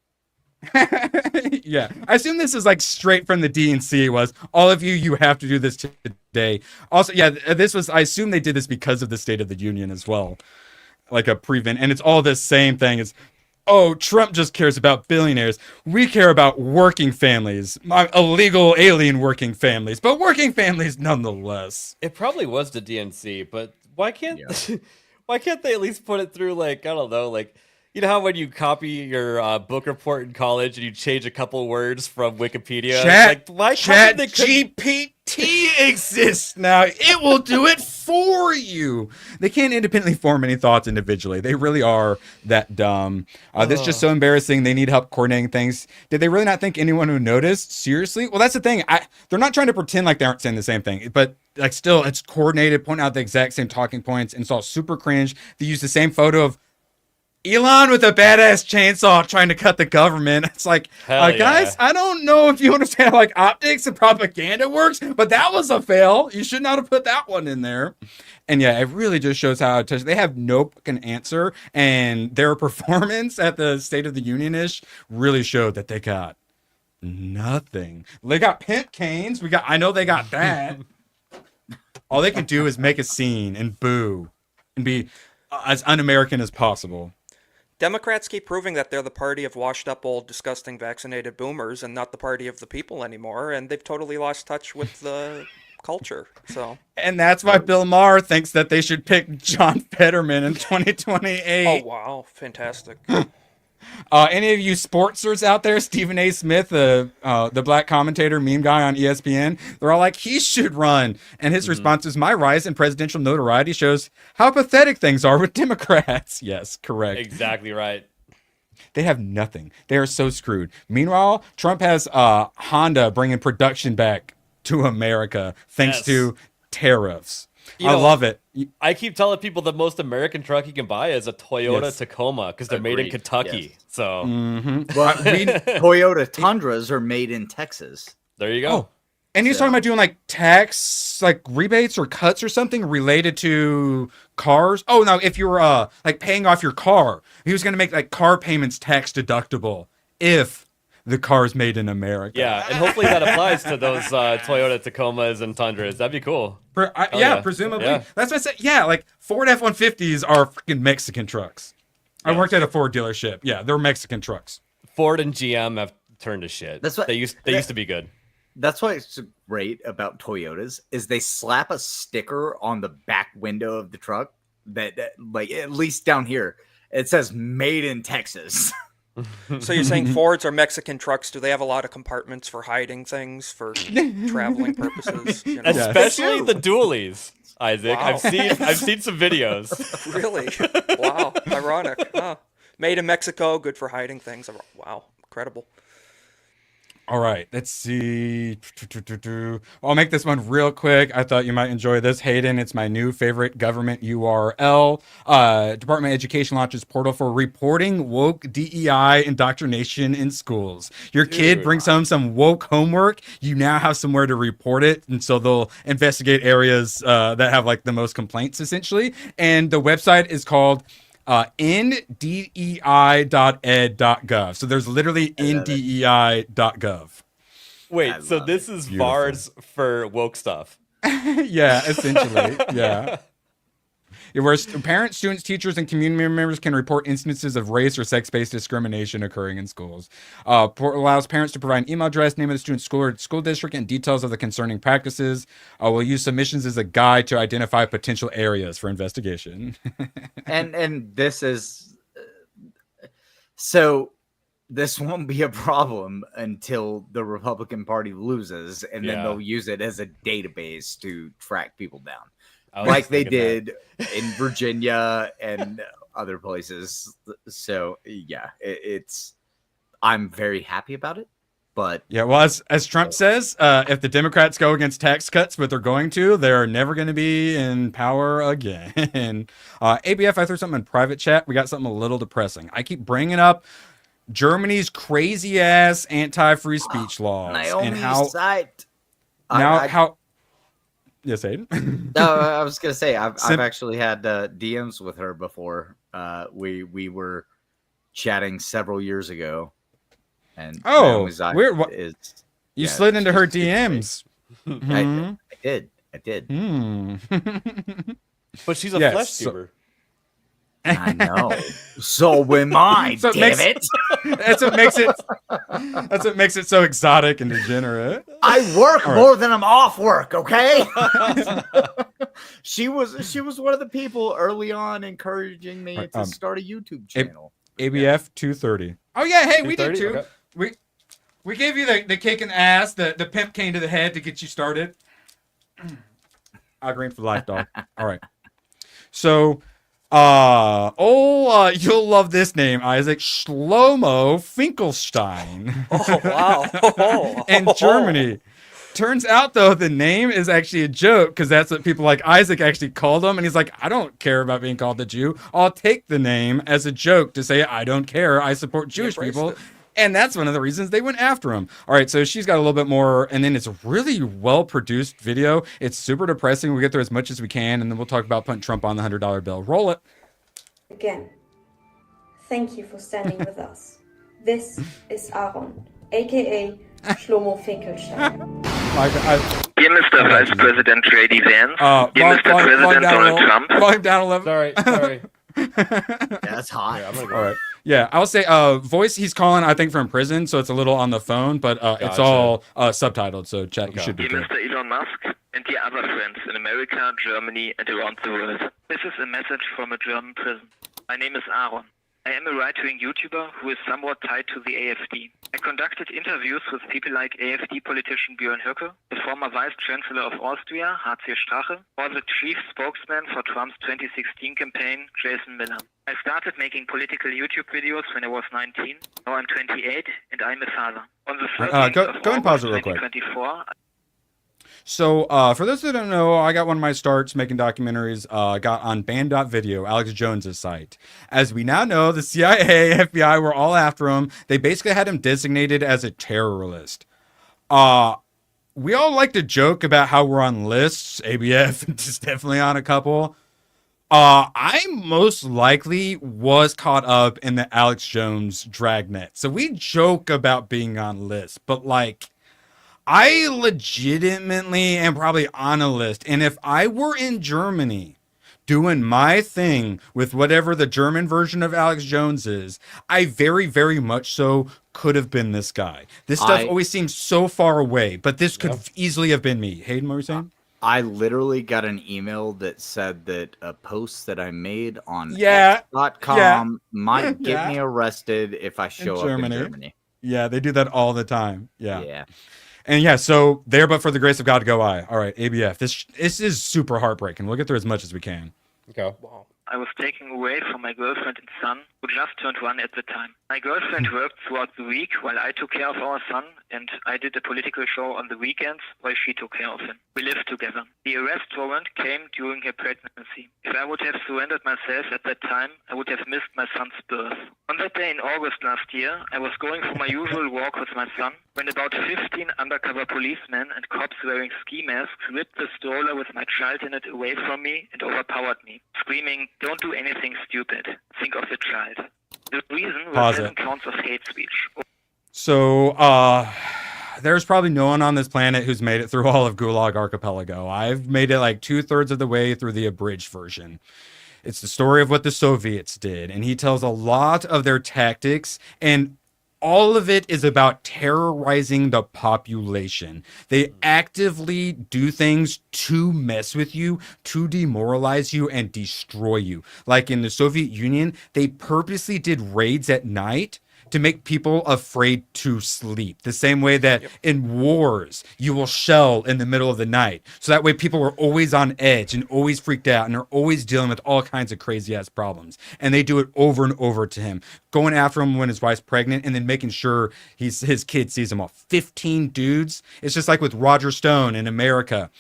Yeah, I assume this is like straight from the DNC. Was all of you have to do this today. Also, yeah, I assume they did this because of the State of the Union as well. Like a prevent, and it's all the same thing. It's, Trump just cares about billionaires. We care about working families, illegal alien working families, but working families nonetheless. It probably was the DNC, but why can't they at least put it through, like, I don't know, like, you know how when you copy your book report in college and you change a couple words from Wikipedia? Chat GPT exists now. It will do it for you. They can't independently form any thoughts individually. They really are that dumb. This is just so embarrassing. They need help coordinating things. Did they really not think anyone would notice? Seriously? Well, that's the thing. They're not trying to pretend like they aren't saying the same thing, but like still, it's coordinated, pointing out the exact same talking points, and it's all super cringe. They use the same photo of Elon with a badass chainsaw trying to cut the government. It's like, guys, I don't know if you understand how like optics and propaganda works, but that was a fail. You should not have put that one in there. And yeah, it really just shows how they have no fucking answer, and their performance at the State of the Union-ish really showed that they got nothing. They got pimp canes. I know they got that. All they can do is make a scene and boo and be as un-American as possible. Democrats keep proving that they're the party of washed up old disgusting vaccinated boomers and not the party of the people anymore, and they've totally lost touch with the culture. So, and that's why Bill Maher thinks that they should pick John Fetterman in 2028. Oh wow, fantastic. Any of you sportsers out there, Stephen A. Smith, the black commentator, meme guy on ESPN, they're all like, he should run. And his response is, my rise in presidential notoriety shows how pathetic things are with Democrats. Yes, correct. Exactly right. They have nothing. They are so screwed. Meanwhile, Trump has Honda bringing production back to America thanks to tariffs. I love it. I keep telling people the most American truck you can buy is a Toyota Tacoma because they're made in Kentucky. Yes. So, well, Toyota Tundras are made in Texas. There you go. Oh, and he's talking about doing like tax, like rebates or cuts or something related to cars. Oh no, if you're like paying off your car, he was going to make like car payments tax deductible if the car's made in America. Yeah, and hopefully that applies to those Toyota Tacomas and Tundras. That'd be cool. Presumably. Yeah. That's what I said. Yeah, like Ford F-150s are freaking Mexican trucks. Yeah. I worked at a Ford dealership. Yeah, they're Mexican trucks. Ford and GM have turned to shit. That's what they used to be good. That's why it's great about Toyotas is they slap a sticker on the back window of the truck that like at least down here it says "Made in Texas." So you're saying Fords are Mexican trucks? Do they have a lot of compartments for hiding things for traveling purposes? You know? Especially the dualies, Isaac. Wow. I've seen some videos. Really? Wow. Ironic. Huh. Made in Mexico, good for hiding things. Wow. Incredible. All right, let's see. I'll make this one real quick. I thought you might enjoy this. Hayden, it's my new favorite government URL. Department of Education launches portal for reporting woke DEI indoctrination in schools. Your kid brings home some woke homework. You now have somewhere to report it. And so they'll investigate areas that have like the most complaints, essentially. And the website is called ndei.ed.gov. So there's literally ndei.gov. Wait, so this is VARs for woke stuff? Yeah, essentially. Yeah. Where parents, students, teachers, and community members can report instances of race or sex-based discrimination occurring in schools. Allows parents to provide an email address, name of the student's school or school district, and details of the concerning practices. We'll use submissions as a guide to identify potential areas for investigation. and this is so this won't be a problem until the Republican Party loses, and then they'll use it as a database to track people down. Like they did in Virginia and other places. So yeah, I'm very happy about it. But yeah, well, as Trump says, if the Democrats go against tax cuts, but they're going to, they're never going to be in power again. ABF, I threw something in private chat. We got something a little depressing. I keep bringing up Germany's crazy ass anti-free speech laws and how site. how. Yes, Aiden. No, I was gonna say I've actually had DMs with her before. We were chatting several years ago, and weird. You slid into her DMs. I did. But she's a flesh tuber. I know. So am I. So damn it! That's what makes it so exotic and degenerate. I work more than I'm off work. Okay. She was one of the people early on encouraging me to start a YouTube channel. ABF 230. Oh yeah, hey, we did too. Okay. We gave you the kick in the ass, the pimp cane to the head to get you started. Green for life, dog. All right. So. You'll love this name, Isaac. Shlomo Finkelstein. Oh, wow. In Germany. Turns out, though, the name is actually a joke because that's what people like Isaac actually called him. And he's like, I don't care about being called a Jew. I'll take the name as a joke to say, I don't care. I support Jewish people. And that's one of the reasons they went after him. All right, so she's got a little bit more, and then it's a really well-produced video. It's super depressing. We'll get through as much as we can, and then we'll talk about putting Trump on the $100 bill. Roll it. Again, thank you for standing with us. This is Aaron, a.k.a. Shlomo Finkelstein. Dear Mr. Vice President J.D. Vance, dear Mr. President Donald Trump. Volume down 11. Sorry. That's hot. Yeah, I'm gonna go. All right. Yeah, I'll say voice he's calling, I think, from prison, so it's a little on the phone, but it's all subtitled, so chat, you should be Dear good. Mr. Elon Musk and dear other friends in America, Germany, and around the world. This is a message from a German prison. My name is Aaron. I am a right-wing YouTuber who is somewhat tied to the AfD. I conducted interviews with people like AfD politician Björn Höcke, the former Vice-Chancellor of Austria, H.C. Strache, or the chief spokesman for Trump's 2016 campaign, Jason Miller. I started making political YouTube videos when I was 19. Now I'm 28, and I'm a father. On the 13th go and pause it real quick. 2024, So, for those that don't know, I got one of my starts making documentaries, got on Band.video, Alex Jones's site. As we now know, the CIA, FBI were all after him. They basically had him designated as a terrorist. We all like to joke about how we're on lists. ABF is definitely on a couple. I most likely was caught up in the Alex Jones dragnet. So we joke about being on lists, but like, I legitimately am probably on a list. And if I were in Germany doing my thing with whatever the German version of Alex Jones is, I very, very much so could have been this guy. This stuff always seems so far away, but this could easily have been me. Hayden, what were you saying? I literally got an email that said that a post that I made on Yeah. X.com might get Yeah. me arrested if I show up in Germany. Yeah, they do that all the time. Yeah. Yeah. And yeah, so there, but for the grace of God go I. All right, ABF. This is super heartbreaking. We'll get through as much as we can. Okay. Wow. I was taken away from my girlfriend and son, who just turned 1 at the time. My girlfriend worked throughout the week while I took care of our son, and I did a political show on the weekends while she took care of him. We lived together. The arrest warrant came during her pregnancy. If I would have surrendered myself at that time, I would have missed my son's birth. On that day in August last year, I was going for my usual walk with my son when about 15 undercover policemen and cops wearing ski masks ripped the stroller with my child in it away from me and overpowered me, screaming, "Don't do anything stupid. Think of the child." The reason was 7 counts of hate speech. So, there's probably no one on this planet who's made it through all of Gulag Archipelago. I've made it like 2/3 of the way through the abridged version. It's the story of what the Soviets did, and he tells a lot of their tactics, and all of it is about terrorizing the population. They actively do things to mess with you, to demoralize you, and destroy you. Like in the Soviet Union, they purposely did raids at night to make people afraid to sleep. The same way that in wars, you will shell in the middle of the night. So that way people are always on edge and always freaked out and are always dealing with all kinds of crazy ass problems. And they do it over and over to him, going after him when his wife's pregnant and then making sure his kid sees him all. 15 dudes. It's just like with Roger Stone in America.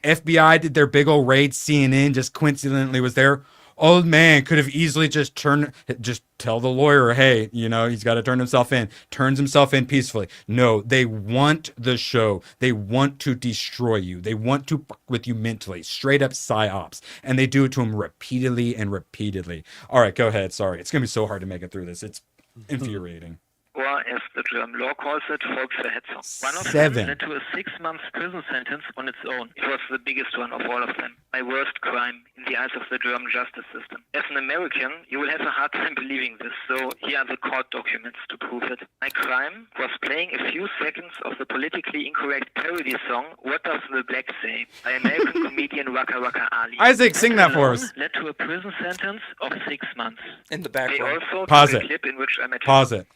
FBI did their big old raid. CNN just coincidentally was there. Old man could have easily just tell the lawyer, hey, he's got to turn himself in, turns himself in peacefully. No, they want the show. They want to destroy you. They want to fuck with you mentally, straight up psyops. And they do it to him repeatedly and repeatedly. All right, go ahead. Sorry. It's going to be so hard to make it through this. It's infuriating. Or, as the German law calls it, Volksverhetzung. One of 7. them led to a 6-month prison sentence on its own. It was the biggest one of all of them. My worst crime in the eyes of the German justice system. As an American, you will have a hard time believing this, so here are the court documents to prove it. My crime was playing a few seconds of the politically incorrect parody song, What Does the Black Say? By American comedian Waka Waka Ali. Isaac, sing that for us. Led to a prison sentence of 6 months. In the background. They also Pause took it. a clip in which I met Pause it.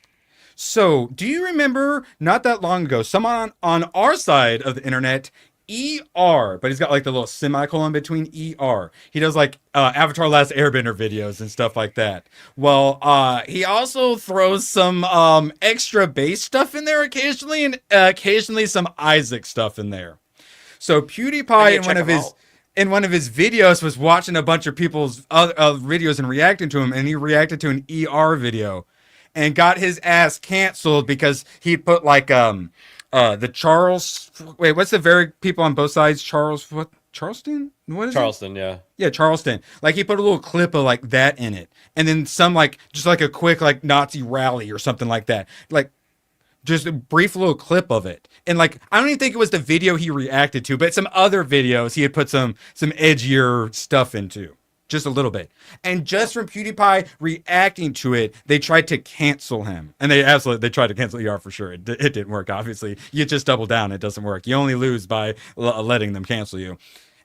So, do you remember not that long ago, someone on our side of the internet, ER, but he's got like the little semicolon between ER. He does like Avatar Last Airbender videos and stuff like that. Well, he also throws some extra bass stuff in there occasionally, and occasionally some Isaac stuff in there. So PewDiePie in one of his videos was watching a bunch of people's videos and reacting to him, and he reacted to an ER video and got his ass canceled because he put like the Charles. Wait, what's the very people on both sides? Charleston? What is Charleston, it? yeah. Yeah, Charleston. Like he put a little clip of like that in it, and then some like just like a quick like Nazi rally or something like that. Like just a brief little clip of it. And like I don't even think it was the video he reacted to, but some other videos he had put some edgier stuff into. Just a little bit. And just from PewDiePie reacting to it, they tried to cancel him. And they tried to cancel ER for sure. It didn't work, obviously. You just double down. It doesn't work. You only lose by letting them cancel you.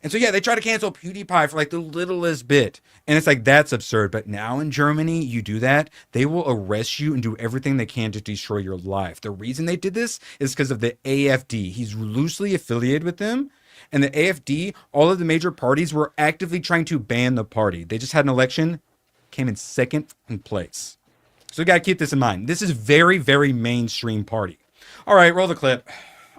And so, yeah, they try to cancel PewDiePie for like the littlest bit. And it's like, that's absurd. But now in Germany, you do that, they will arrest you and do everything they can to destroy your life. The reason they did this is because of the AFD. He's loosely affiliated with them. And the AFD, all of the major parties were actively trying to ban the party. They just had an election, came in second place. So we got to keep this in mind. This is very, very mainstream party. All right, roll the clip.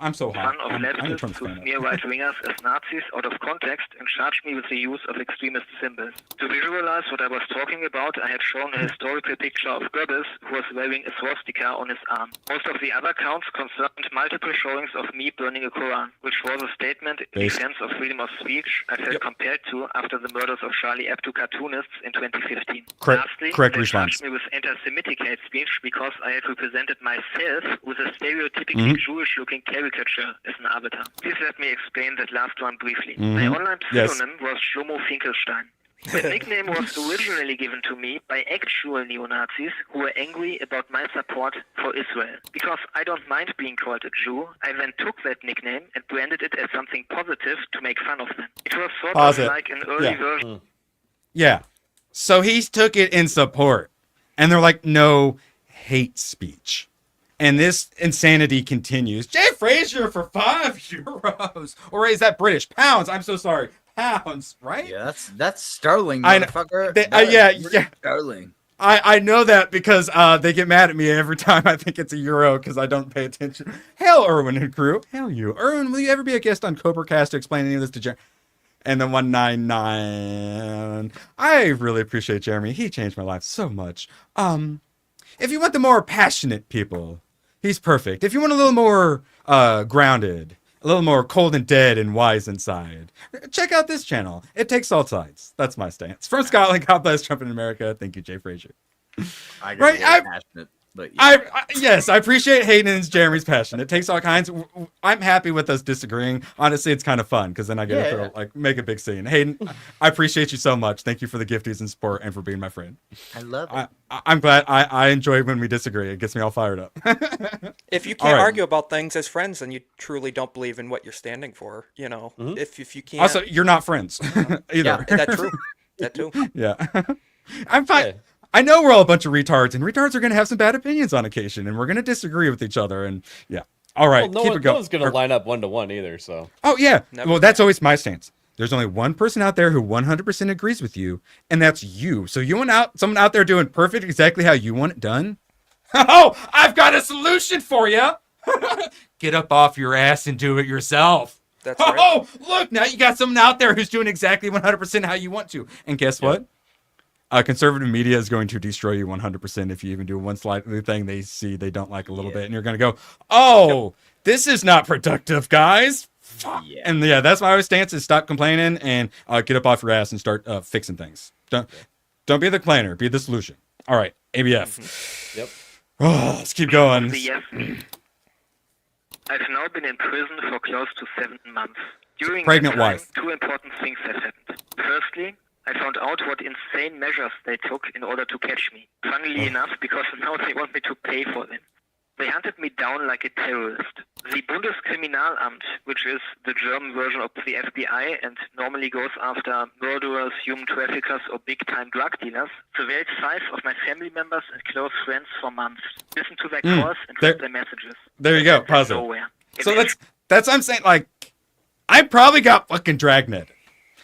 I'm so hot. Son of leftists who smear right-wingers as Nazis out of context and charge me with the use of extremist symbols. To visualize what I was talking about, I had shown a historical picture of Goebbels who was wearing a swastika on his arm. Most of the other counts concerned multiple showings of me burning a Quran, which was a statement in defense of freedom of speech I felt compelled to after the murders of Charlie Hebdo cartoonists in 2015. Lastly, they charged me with anti-Semitic hate speech because I had represented myself with a stereotypically Jewish-looking caricature as an avatar. Please let me explain that last one briefly. My online pseudonym was Shlomo Finkelstein. The nickname was originally given to me by actual neo-Nazis who were angry about my support for Israel. Because I don't mind being called a Jew, I then took that nickname and branded it as something positive to make fun of them. It was sort Pause of it. like an early version. Yeah. So he took it in support. And they're like, no hate speech. And this insanity continues. Jay Frazier for €5. Or is that British? Pounds. I'm so sorry. Pounds, right? Yeah, that's sterling, I know. motherfucker. Yeah. Sterling. I know that because they get mad at me every time I think it's a euro because I don't pay attention. Hail, Erwin and crew. Hail you. Erwin, will you ever be a guest on Cobracast to explain any of this to Jeremy? And then 199. I really appreciate Jeremy. He changed my life so much. If you want the more passionate people, he's perfect. If you want a little more grounded, a little more cold and dead and wise inside, check out this channel. It takes all sides. That's my stance. From Scotland, God bless Trump in America. Thank you, Jay Frazier. I get a little passionate, but yes, I appreciate Hayden's Jeremy's passion. It takes all kinds. I'm happy with us disagreeing. Honestly, it's kind of fun because then I get to make a big scene. Hayden, I appreciate you so much. Thank you for the gifties and support and for being my friend. I love it. I'm glad. I enjoy when we disagree. It gets me all fired up. If you can't argue about things as friends, then you truly don't believe in what you're standing for. You know, if you can't. Also, you're not friends either. Yeah, that's true. That too. Yeah, I'm fine. Yeah. I know we're all a bunch of retards, and retards are going to have some bad opinions on occasion, and we're going to disagree with each other. And yeah, all right, keep it going. No one's going to line up 1-to-1 either. So. Oh yeah, well that's always my stance. There's only one person out there who 100% agrees with you, and that's you. So you want someone out there doing perfect exactly how you want it done? Oh, I've got a solution for you. Get up off your ass and do it yourself. That's right. Oh, look, now you got someone out there who's doing exactly 100% how you want to. And guess what? Conservative media is going to destroy you 100% if you even do one slight thing they see they don't like a little bit. And you're going to go, oh, this is not productive, guys. Yeah. And yeah, that's my stance is stop complaining and get up off your ass and start fixing things. Don't be the complainer, be the solution. All right, ABF. Yep. Oh, let's keep going. I've now been in prison for close to 7 months. During pregnant that time, wife. 2 important things have happened. Firstly, I found out what insane measures they took in order to catch me. Funnily enough, because now they want me to pay for them. They hunted me down like a terrorist. The Bundeskriminalamt, which is the German version of the FBI and normally goes after murderers, human traffickers, or big-time drug dealers, surveilled 5 of my family members and close friends for months. Listened to their calls and read their messages. There you go, pause it. So that's what I'm saying. Like, I probably got fucking dragnet.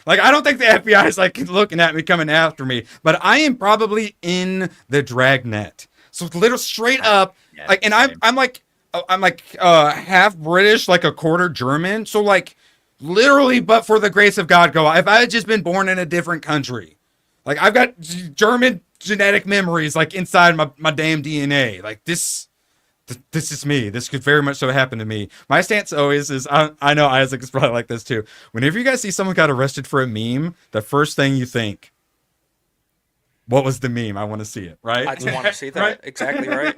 Like, I don't think the FBI is like looking at me, coming after me, but I am probably in the dragnet. So little straight up, like, and I'm like half British, like a quarter German. So like, literally, but for the grace of God, go. If I had just been born in a different country, like I've got German genetic memories, like inside my damn DNA. Like this is me. This could very much so happen to me. My stance always is, I know Isaac is probably like this too. Whenever you guys see someone got arrested for a meme, the first thing you think, what was the meme? I want to see it, right? I just want to see that. Right? Exactly right.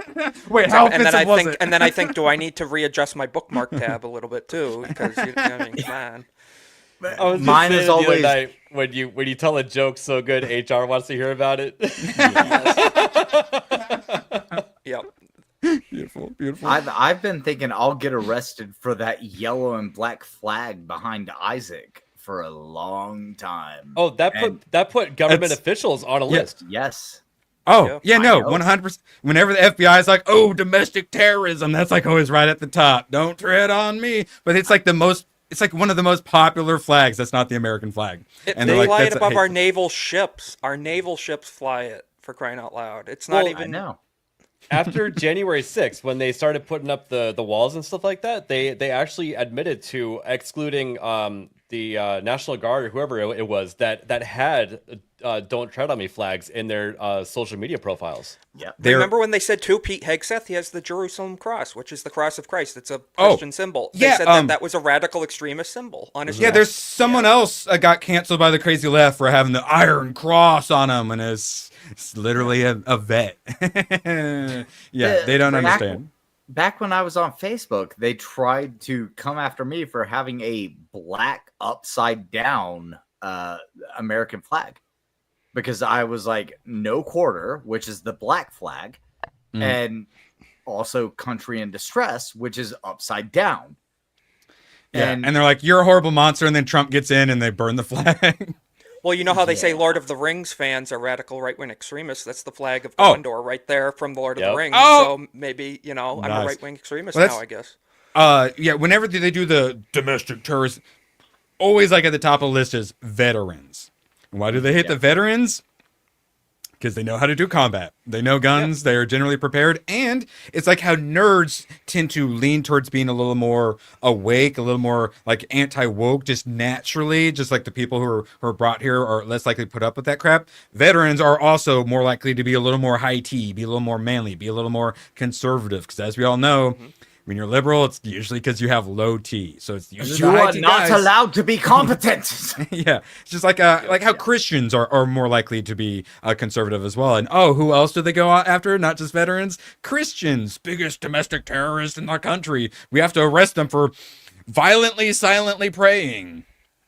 Wait, how and then offensive was it? And then I think, do I need to readjust my bookmark tab a little bit too? Because I mean, man. Mine is always night when you tell a joke so good, HR wants to hear about it. Yep. Beautiful. I've been thinking I'll get arrested for that yellow and black flag behind Isaac for a long time. Oh, that put government officials on a list. Yes. Oh, yeah, no, 100%. Whenever the FBI is like, oh, domestic terrorism, that's like always right at the top. Don't tread on me. But it's like it's like one of the most popular flags. That's not the American flag. And they fly it above our naval ships. Our naval ships fly it, for crying out loud. It's not even. I know. After January 6th, when they started putting up the walls and stuff like that, they actually admitted to excluding the National Guard or whoever it was that had "Don't Tread on Me" flags in their social media profiles. Yeah. Remember when they said too, Pete Hegseth, he has the Jerusalem cross, which is the cross of Christ. It's a Christian symbol. They said that was a radical extremist symbol on his. Yeah, there's someone else got canceled by the crazy left for having the Iron Cross on him, and it's literally a vet. They don't understand. Back when I was on Facebook, they tried to come after me for having a black upside down American flag. because I was like, no quarter, which is the black flag, and also country in distress, which is upside down. Yeah, and they're like, you're a horrible monster, and then Trump gets in and they burn the flag. Well, you know how they say Lord of the Rings fans are radical right-wing extremists? That's the flag of Gondor right there from the Lord of the Rings. So maybe, I'm a right-wing extremist now, I guess. Yeah, whenever they do the domestic terrorists, always like at the top of the list is veterans. And why do they hate the veterans? Because they know how to do combat. They know guns. They are generally prepared. And it's like how nerds tend to lean towards being a little more awake, a little more like anti-woke, just naturally, just like the people who are brought here are less likely to put up with that crap. Veterans are also more likely to be a little more high tea, be a little more manly, be a little more conservative. Because as we all know, when you're liberal, it's usually because you have low T. So it's usually you are not allowed to be competent. Yeah, it's just like how Christians are more likely to be conservative as well. And who else do they go after? Not just veterans, Christians, biggest domestic terrorists in the country. We have to arrest them for violently, silently praying.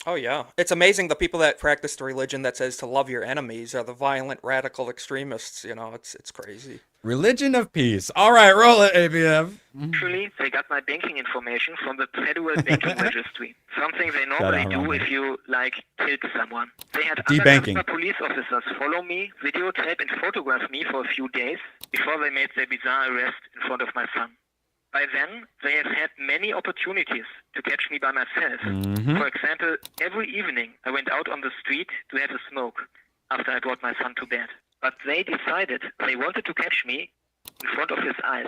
Oh yeah, it's amazing the people that practice the religion that says to love your enemies are the violent, radical extremists. It's crazy. Religion of peace. All right, roll it, ABF. Actually, they got my banking information from the Federal Banking Registry. Something they normally do if you, killed someone. They had undercover police officers follow me, videotape and photograph me for a few days before they made their bizarre arrest in front of my son. By then, they have had many opportunities to catch me by myself. For example, every evening I went out on the street to have a smoke after I brought my son to bed. But they decided they wanted to catch me in front of his eyes.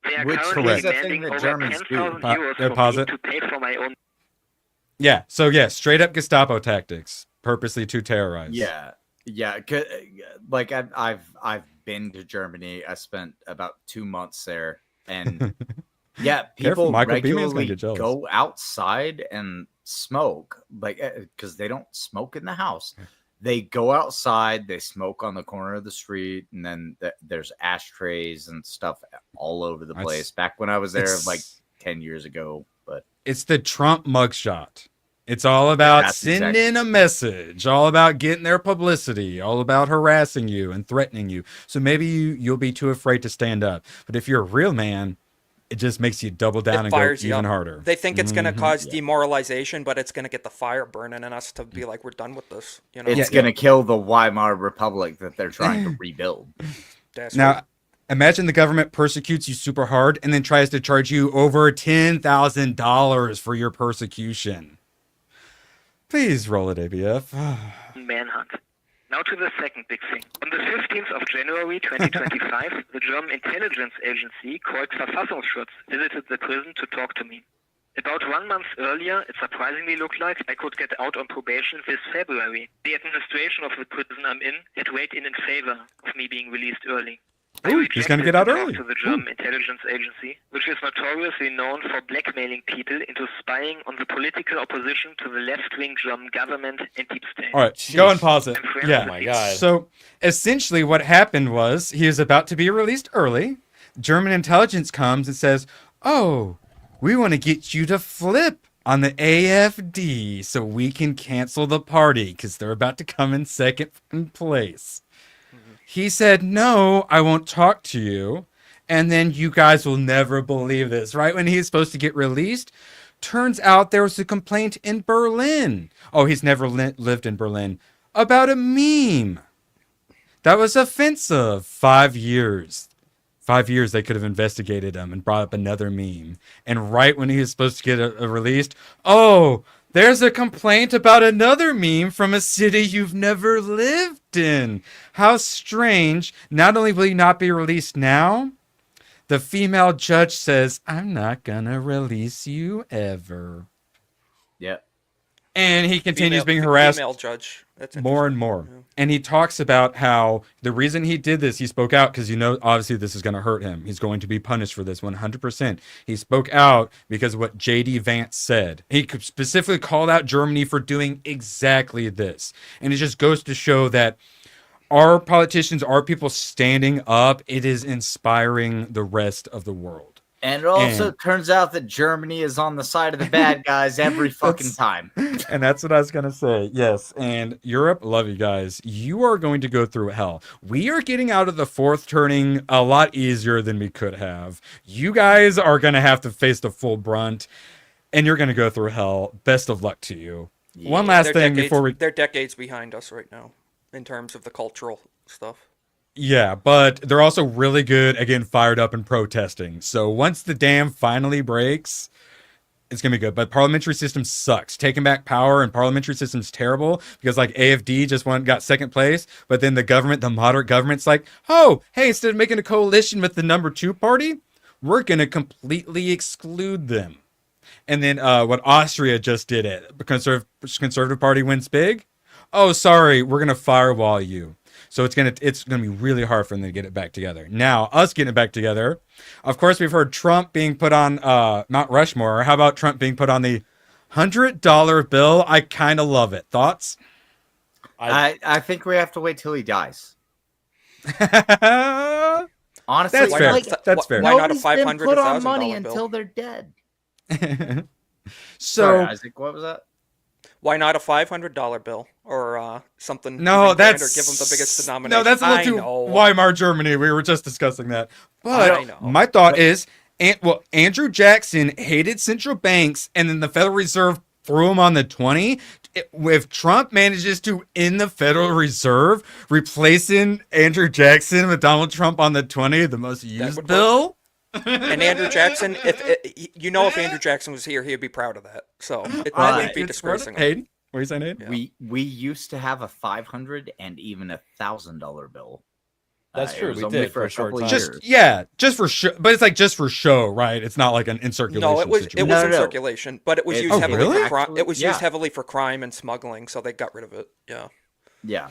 They are currently demanding over 10,000 euros for me to pay for my own... Yeah, so straight up Gestapo tactics, purposely to terrorize. Yeah. Like I've been to Germany. I spent about 2 months there, and people regularly go outside and smoke, because they don't smoke in the house. They go outside, they smoke on the corner of the street, and then there's ashtrays and stuff all over the place. Back when I was there, 10 years ago, but it's the Trump mugshot. It's all about sending a message, all about getting their publicity, all about harassing you and threatening you. So maybe you'll be too afraid to stand up. But if you're a real man, it just makes you double down and go even harder. They think it's going to cause demoralization, but it's going to get the fire burning in us to be like, we're done with this. It's going to kill the Weimar Republic that they're trying to rebuild. Now, imagine the government persecutes you super hard and then tries to charge you over $10,000 for your persecution. Please roll it, ABF. Manhunt. Now to the second big thing. On the 15th of January 2025, the German intelligence agency called Verfassungsschutz visited the prison to talk to me. About 1 month earlier, it surprisingly looked like I could get out on probation this February. The administration of the prison I'm in had weighed in favor of me being released early. Ooh, he's going to get out early. To the German intelligence agency, which is notoriously known for blackmailing people into spying on the political opposition to the left-wing German government and deep state. All right, go and pause it. Oh my God. So essentially what happened was he was about to be released early. German intelligence comes and says, oh, we want to get you to flip on the AFD so we can cancel the party because they're about to come in second place. He said, no, I won't talk to you. And then you guys will never believe this. Right when he's supposed to get released, turns out there was a complaint in Berlin. Oh, he's never lived in Berlin. About a meme. That was offensive. 5 years. 5 years they could have investigated him and brought up another meme. And right when he was supposed to get released, oh, there's a complaint about another meme from a city you've never lived in. How strange. Not only will he not be released now, the female judge says, I'm not going to release you ever. Yep. And he continues being harassed female judge. That's more and more. Yeah. And he talks about how the reason he did this, he spoke out because, obviously this is going to hurt him. He's going to be punished for this 100%. He spoke out because of what J.D. Vance said. He specifically called out Germany for doing exactly this. And it just goes to show that our politicians, our people standing up, it is inspiring the rest of the world. And it also turns out that Germany is on the side of the bad guys every fucking time. And that's what I was going to say. Yes. And Europe, love you guys. You are going to go through hell. We are getting out of the fourth turning a lot easier than we could have. You guys are going to have to face the full brunt, and you're going to go through hell. Best of luck to you. Yeah. One last thing before we... They're decades behind us right now in terms of the cultural stuff. Yeah, but they're also really good at getting fired up and protesting. So once the dam finally breaks, it's going to be good. But parliamentary system sucks. Taking back power and parliamentary system's terrible because like AFD just got second place. But then the moderate government's like, oh, hey, instead of making a coalition with the number 2 party, we're going to completely exclude them. And then what Austria just did it. The conservative party wins big. Oh, sorry, we're going to firewall you. So it's gonna be really hard for them to get it back together. Now, us getting it back together, of course, we've heard Trump being put on Mount Rushmore. How about Trump being put on the $100 bill? I kind of love it. Thoughts? I think we have to wait till he dies. Honestly, that's fair. That's fair. Why not a $500, been put on money bill? Until they're dead. Sorry, Isaac, what was that? Why not a $500 bill or something? No, that's or give them the biggest denomination. No, that's a little too Weimar Germany. We were just discussing that. But my thought is, Andrew Jackson hated central banks, and then the Federal Reserve threw him on the 20. If Trump manages to end the Federal Reserve, replacing Andrew Jackson with Donald Trump on the 20, the most used bill. And Andrew Jackson, if Andrew Jackson was here, he'd be proud of that. So that would be disgracing. Hayden, what are you saying, Hayden? Yeah. We used to have a $500 and even a $1,000 bill. That's true. We did for a short time. Just for show, but it's like just for show, right? It's not like an in circulation. No, it was situation. in circulation, but it was used heavily for crime. It was used heavily for crime and smuggling, so they got rid of it. Yeah. Yeah,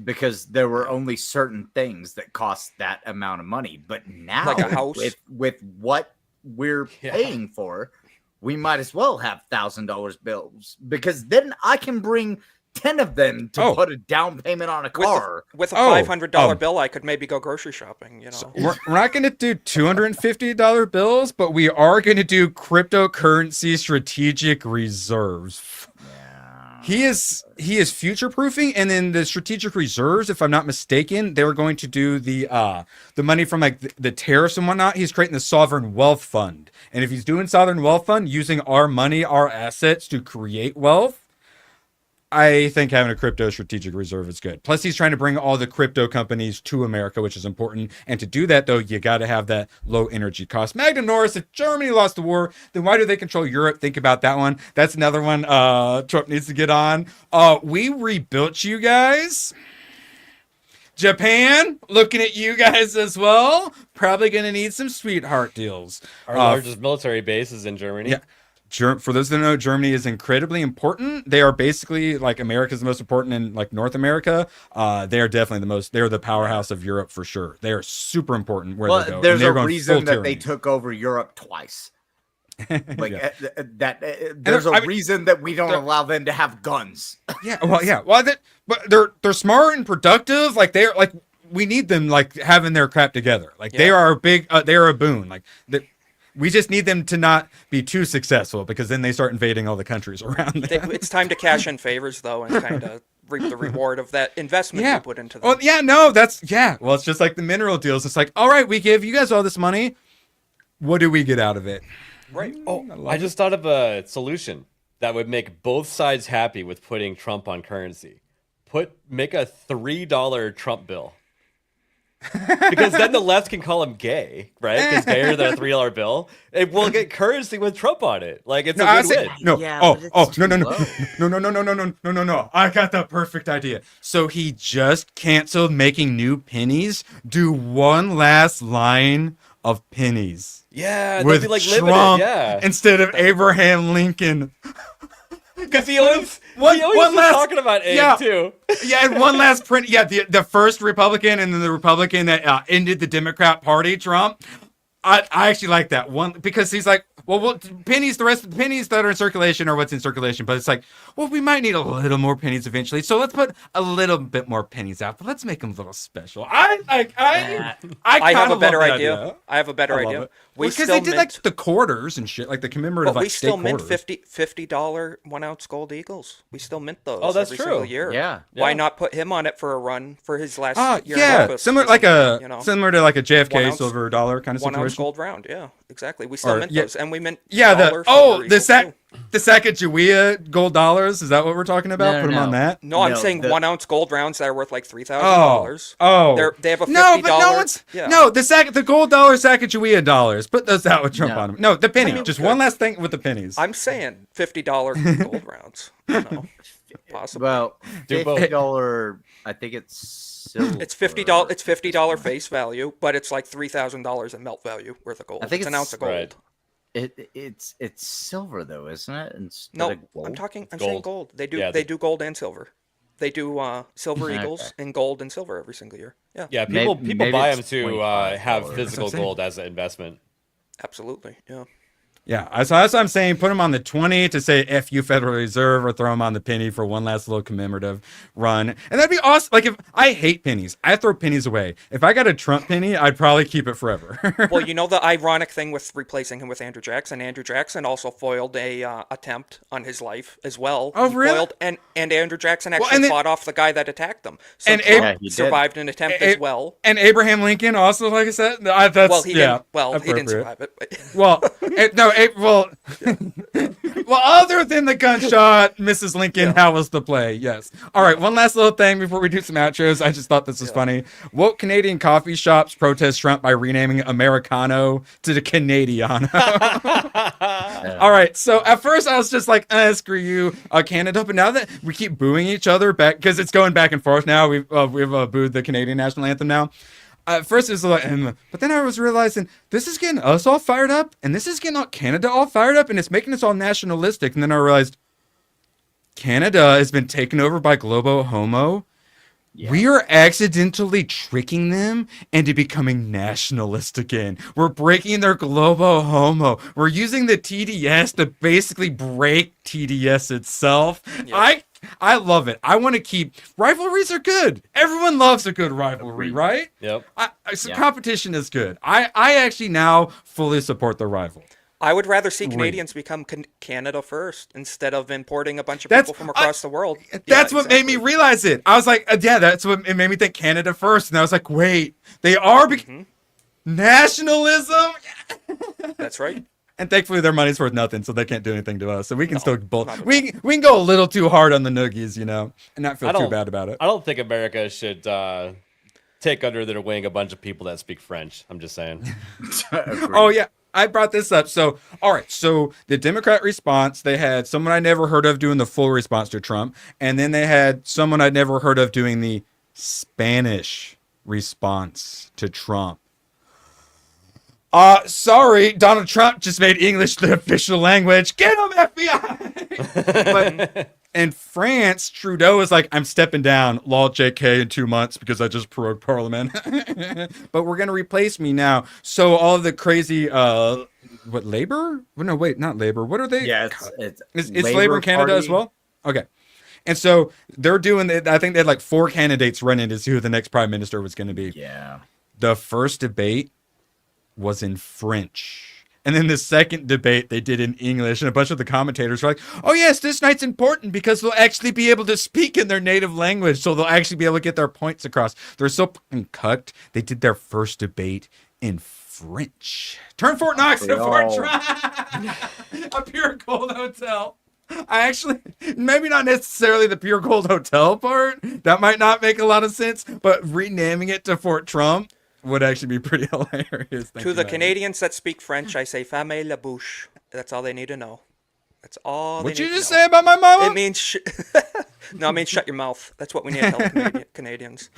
because there were only certain things that cost that amount of money. But now, like a house, with what we're paying for, we might as well have $1,000 bills because then I can bring 10 of them to put a down payment on a car. With a $500 bill, I could maybe go grocery shopping. So we're not going to do $250 bills, but we are going to do cryptocurrency strategic reserves. He is future proofing, and then the strategic reserves, if I'm not mistaken, they were going to do the money from like the tariffs and whatnot. He's creating the sovereign wealth fund, and if he's doing sovereign wealth fund using our money, our assets to create wealth, I think having a crypto strategic reserve is good. Plus, he's trying to bring all the crypto companies to America, which is important. And to do that, though, you got to have that low energy cost. Magnum Norris, if Germany lost the war, then why do they control Europe? Think about that one. That's another one Trump needs to get on. We rebuilt you guys. Japan, looking at you guys as well. Probably going to need some sweetheart deals. Our largest military base is in Germany. Yeah. For those that don't know, Germany is incredibly important. They are basically like America's the most important in like North America. They are definitely they're the powerhouse of Europe for sure. They are super important where they go. There's a reason that they took over Europe twice. Like there's a reason that we don't allow them to have guns. But they're smart and productive. Like they're like we need them like having their crap together. Like they are a big. They are a boon. Like we just need them to not be too successful because then they start invading all the countries around them. It's time to cash in favors, though, and kind of reap the reward of that investment you put into them. Well, Well, it's just like the mineral deals. It's like, all right, we give you guys all this money. What do we get out of it? Right. I just thought of a solution that would make both sides happy with putting Trump on currency. Make a $3 Trump bill. Because then the left can call him gay, right? Because gayer than a $3 bill. It will get currency with Trump on it. Like it's a win-win. No. No. I got the perfect idea. So he just canceled making new pennies. Do one last line of pennies. Yeah, with be like Trump limited, instead of Abraham Lincoln. Because he always was talking about egg too. Yeah, and one last print. Yeah, the first Republican and then the Republican that ended the Democrat Party, Trump. I actually like that one because he's like, well, pennies, the rest of the pennies that are in circulation are what's in circulation. But it's like, well, we might need a little more pennies eventually. So let's put a little bit more pennies out, but let's make them a little special. I have a better idea. I have a better idea. Because they did like the quarters and shit, like the commemorative like state quarters. We still mint $50 1-ounce gold eagles. We still mint those. Oh, that's every true. Single year. Yeah. Why not put him on it for a run for his last year? Yeah, in office, similar to like a JFK silver dollar kind of situation. 1-ounce gold round. Yeah, exactly. We still mint those, and we mint. The Sacagawea gold dollars. Is that what we're talking about? Put them on that. No, I'm saying 1-ounce gold rounds that are worth like $3,000. Oh, they have a $50. No, but the gold dollar Sacagawea dollars. Put those out with Trump on them. No, the penny. Just one last thing with the pennies. I'm saying $50 gold rounds. No, possible. Well, $50. I think it's silver. It's $50. It's $50 face value, but it's like $3,000 in melt value worth of gold. I think it's an ounce of gold. Right. It's silver though, isn't it? No, I'm saying gold. They do gold and silver. They do silver eagles in gold and silver every single year. Yeah. Yeah. People buy them to have physical gold as an investment. Absolutely. Yeah. Yeah, so that's what I'm saying. Put them on the 20 to say F you Federal Reserve, or throw them on the penny for one last little commemorative run. And that'd be awesome. Like, if I hate pennies, I throw pennies away. If I got a Trump penny, I'd probably keep it forever. Well, you know the ironic thing with replacing him with Andrew Jackson? Andrew Jackson also foiled a attempt on his life as well. Oh, he really? Foiled, and Andrew Jackson actually fought off the guy that attacked him. So and Trump survived an attempt as well. And Abraham Lincoln also, like I said, he didn't survive it. But. Well, other than the gunshot, Mrs. Lincoln, how was the play? Yes. All right, one last little thing before we do some outros. I just thought this was funny. Woke Canadian coffee shops protest Trump by renaming Americano to the Canadiano. All right, so at first I was just like, screw you, Canada. But now that we keep booing each other back, because it's going back and forth now, we've booed the Canadian national anthem now. At first it was like, but then I was realizing this is getting us all fired up, and this is getting Canada all fired up, and it's making us all nationalistic. And then I realized Canada has been taken over by Globo Homo. Yeah. We are accidentally tricking them into becoming nationalist again. We're breaking their Globo Homo. We're using the TDS to basically break TDS itself. Yep. I love it. I want to keep rivalries are good. Everyone loves a good rivalry, right? Yep. Competition is good. I actually now fully support the rival. I would rather see Canadians become Canada first instead of importing a bunch of people from across the world. That's what made me realize it. I was like, that's what it made me think Canada first. And I was like, wait, they are nationalism? That's right. And thankfully, their money's worth nothing, so they can't do anything to us. So we can we can go a little too hard on the noogies, and not feel too bad about it. I don't think America should take under their wing a bunch of people that speak French. I'm just saying. Oh, yeah. I brought this up. So, all right. So the Democrat response, they had someone I never heard of doing the full response to Trump. And then they had someone I'd never heard of doing the Spanish response to Trump. Sorry, Donald Trump just made English the official language. Get him, FBI! But in France, Trudeau is like, I'm stepping down, lol JK in 2 months because I just prorogued Parliament. But we're going to replace me now. So all of the crazy, what, Labor? No, wait, not Labor. What are they? Yeah, it's Labor in Canada as well? Okay. And so they're doing, I think they had like 4 candidates running to see who the next prime minister was going to be. Yeah. The first debate was in French. And then the second debate they did in English, and a bunch of the commentators were like, oh yes, this night's important because they'll actually be able to speak in their native language, so they'll actually be able to get their points across. They're so fucking cucked. They did their first debate in French. Turn Fort Knox to Fort Trump. A Pure Gold Hotel. I actually, maybe not necessarily the Pure Gold Hotel part. That might not make a lot of sense, but renaming it to Fort Trump would actually be pretty hilarious. To the Canadians that speak French, I say "fermez la bouche." That's all they need to know. That's all. What'd you just say about my mama? It means no, it means shut your mouth. That's what we need to tell Canadians.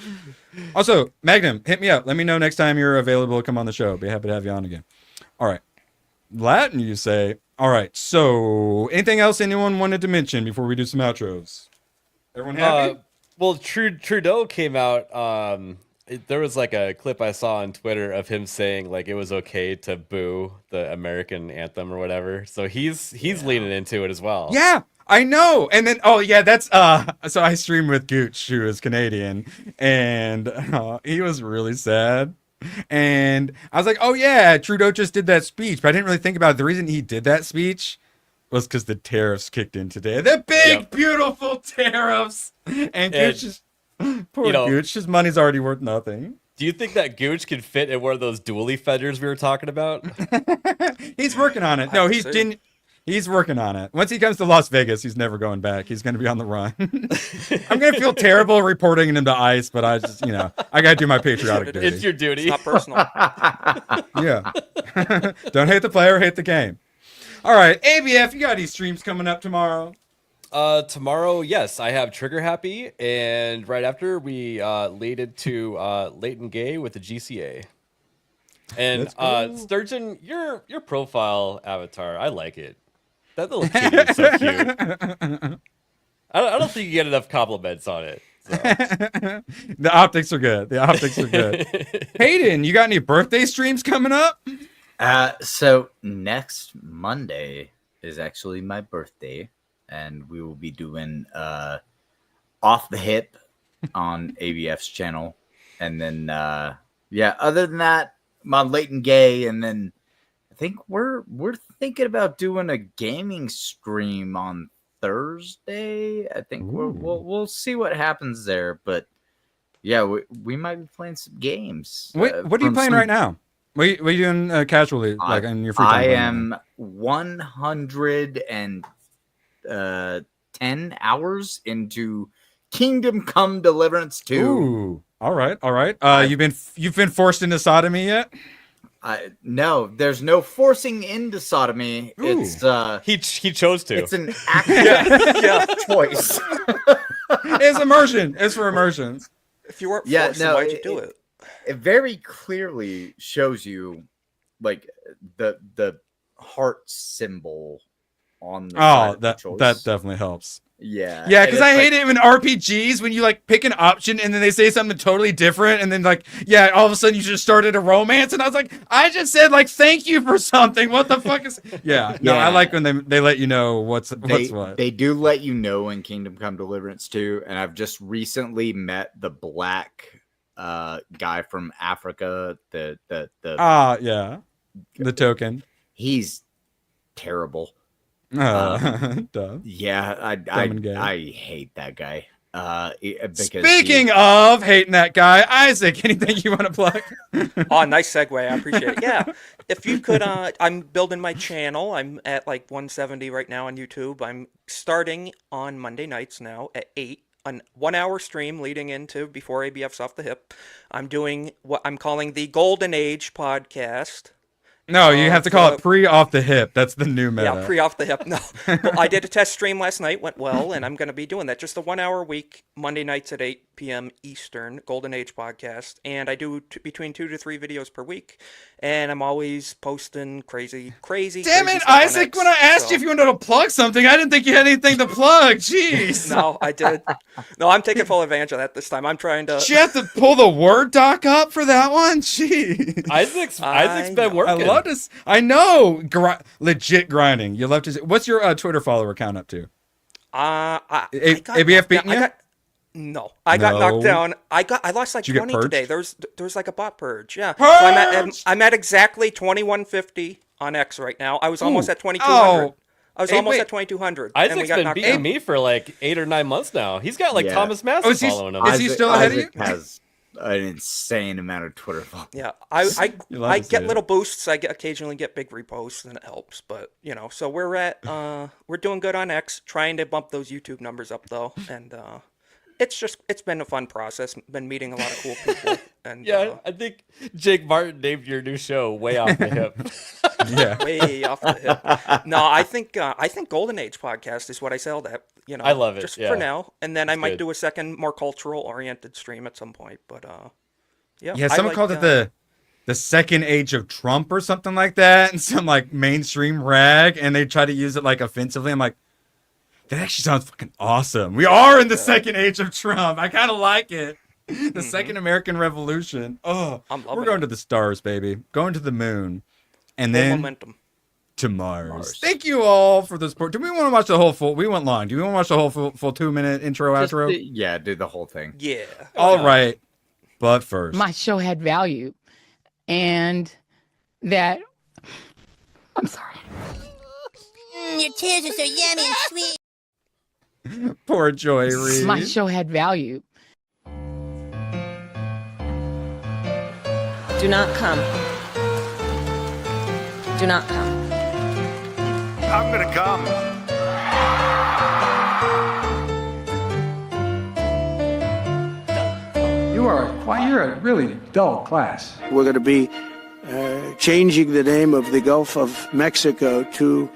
Also, Magnum, hit me up. Let me know next time you're available to come on the show. Be happy to have you on again. All right. Latin, you say. All right. So, anything else anyone wanted to mention before we do some outros? Everyone happy? Well, Trudeau came out There was like a clip I saw on Twitter of him saying like it was okay to boo the American anthem or whatever. So he's leaning into it as well. Yeah, I know. And then that's so I streamed with Gooch, who is Canadian, and he was really sad. And I was like, oh yeah, Trudeau just did that speech, but I didn't really think about it. The reason he did that speech was because the tariffs kicked in today. The big, beautiful tariffs. And Gooch is poor Gooch. His money's already worth nothing. Do you think that Gooch can fit in one of those dually fenders we were talking about? He's working on it. No, he's working on it. Once he comes to Las Vegas, he's never going back. He's going to be on the run. I'm going to feel terrible reporting him to ICE, but I just, I got to do my patriotic duty. It's your duty. It's not personal. Yeah. Don't hate the player, hate the game. All right, ABF, you got any streams coming up tomorrow? Tomorrow, yes, I have Trigger Happy, and right after we lead into Leighton Gay with the GCA. And Sturgeon, your profile avatar, I like it. That little kitty is so cute. I don't think you get enough compliments on it. So. The optics are good. Hayden, you got any birthday streams coming up? So next Monday is actually my birthday, and we will be doing Off the Hip on ABF's channel. And then other than that, I'm on Leighton Gay, and then I think we're thinking about doing a gaming stream on Thursday. I think we'll see what happens there, but yeah, we might be playing some games. What are you playing right now? What are you doing casually, like in your free time? I am 110 hours into Kingdom Come Deliverance 2. Ooh, all right. You've been forced into sodomy yet? No, there's no forcing into sodomy. Ooh. It's he chose to. It's an active choice. It's immersion. It's for immersions. If you weren't forced, then why'd you do it? It very clearly shows you like the heart symbol on the side of the choice. That definitely helps. Yeah, because I hate it in RPGs when you like pick an option and then they say something totally different, and then like all of a sudden you just started a romance, and I was like, I just said like thank you for something. What the fuck is? I like when they let you know what's what. They do let you know in Kingdom Come Deliverance 2, and I've just recently met the black guy from Africa. The token. He's terrible. Duh. Yeah, I hate that guy. Because speaking of hating that guy, Isaac, anything you want to plug? Oh, nice segue. I appreciate it. Yeah, if you could, I'm building my channel. I'm at like 170 right now on YouTube. I'm starting on Monday nights now at 8. A 1 hour stream leading into before ABF's Off the Hip. I'm doing what I'm calling the Golden Age podcast. No, you have to call it pre-off the hip. That's the new meta. Yeah, pre-off the hip. No, but I did a test stream last night, went well, and I'm going to be doing that. Just a 1 hour week, Monday nights at 8 p.m. Eastern, Golden Age podcast. And I do between 2 to 3 videos per week. And I'm always posting crazy Damn it, Isaac, when I asked you if you wanted to plug something, I didn't think you had anything to plug. Jeez. No, I did. No, I'm taking full advantage of that this time. I'm trying to... Did you have to pull the Word doc up for that one? Jeez. Isaac's been working. I love this. I know. Legit grinding. You love to see. What's your Twitter follower count up to? ABF beating you? No, I got knocked down. I lost like 20 today. There's like a bot purge. Yeah. Purge! So I'm at exactly 2150 on X right now. I was almost at 2200. I was almost at 2200. Isaac's been beating me for like 8 or 9 months now. He's got like Thomas Massey following him. Is he still ahead of you? Has an insane amount of Twitter followers. Yeah, I get little boosts. I occasionally get big reposts, and it helps. But so we're doing good on X. Trying to bump those YouTube numbers up though, and it's been a fun process. Been meeting a lot of cool people. And I think Jake Martin named your new show Way Off the Hip. Yeah, way off the hip. No, I think Golden Age podcast is what I sell that. I love it just for now, and then I might do a second, more cultural oriented stream at some point. But someone called it the second age of Trump or something like that, and some like mainstream rag, and they try to use it like offensively. I'm like, that actually sounds fucking awesome. We are in the second age of Trump. I kind of like it. The second American Revolution. Oh, I'm loving we're going it. to the stars, baby. Going to the moon. And Full then momentum. to Mars. Thank you all for the support. Do we want to watch the whole full? We went long. Do we want to watch the whole full 2-minute intro, outro? Yeah, do the whole thing. Yeah. All right. But first. My show had value. And that... I'm sorry. Your tears are so yummy and sweet. Poor Joy Reid. My show had value. Do not come. Do not come. I'm gonna come. You're a really dull class. We're going to be changing the name of the Gulf of Mexico to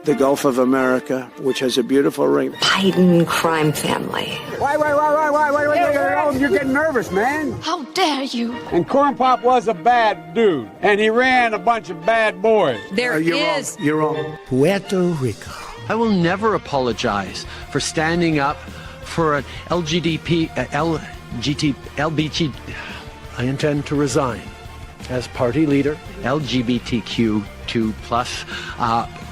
the Gulf of America, which has a beautiful ring. Biden crime family. Why? You're getting nervous, man. How dare you? And Corn Pop was a bad dude, and he ran a bunch of bad boys. You're wrong. Puerto Rico. I will never apologize for standing up for an LBT. I intend to resign as party leader. LGBTQ2 plus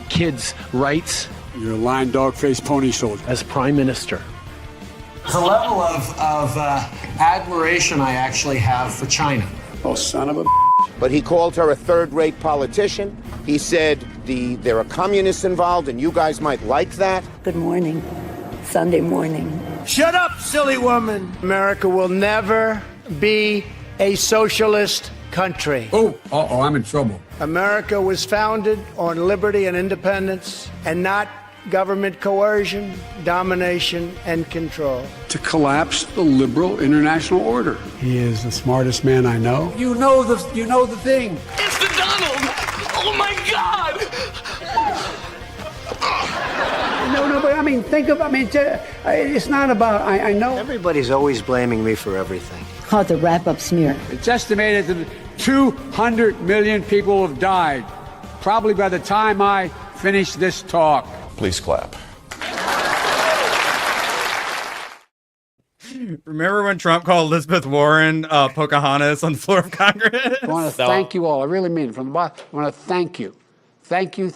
kids' rights. You're a lying dog-faced pony soldier. As prime minister. The level of admiration I actually have for China. Oh, son of a... But he called her a third-rate politician. He said there are communists involved, and you guys might like that. Good morning. Sunday morning. Shut up, silly woman. America will never be a socialist country. Oh, I'm in trouble. America was founded on liberty and independence and not government coercion, domination, and control. To collapse the liberal international order. He is the smartest man I know. You know the thing. It's the Donald! Oh my God! No, but I mean, it's not about, I know. Everybody's always blaming me for everything. Called the wrap-up smear. It's estimated that 200 million people have died, probably by the time I finish this talk. Please clap. Remember when Trump called Elizabeth Warren Pocahontas on the floor of Congress? I want to thank you all. I really mean it from the bottom. I want to thank you. Thank you.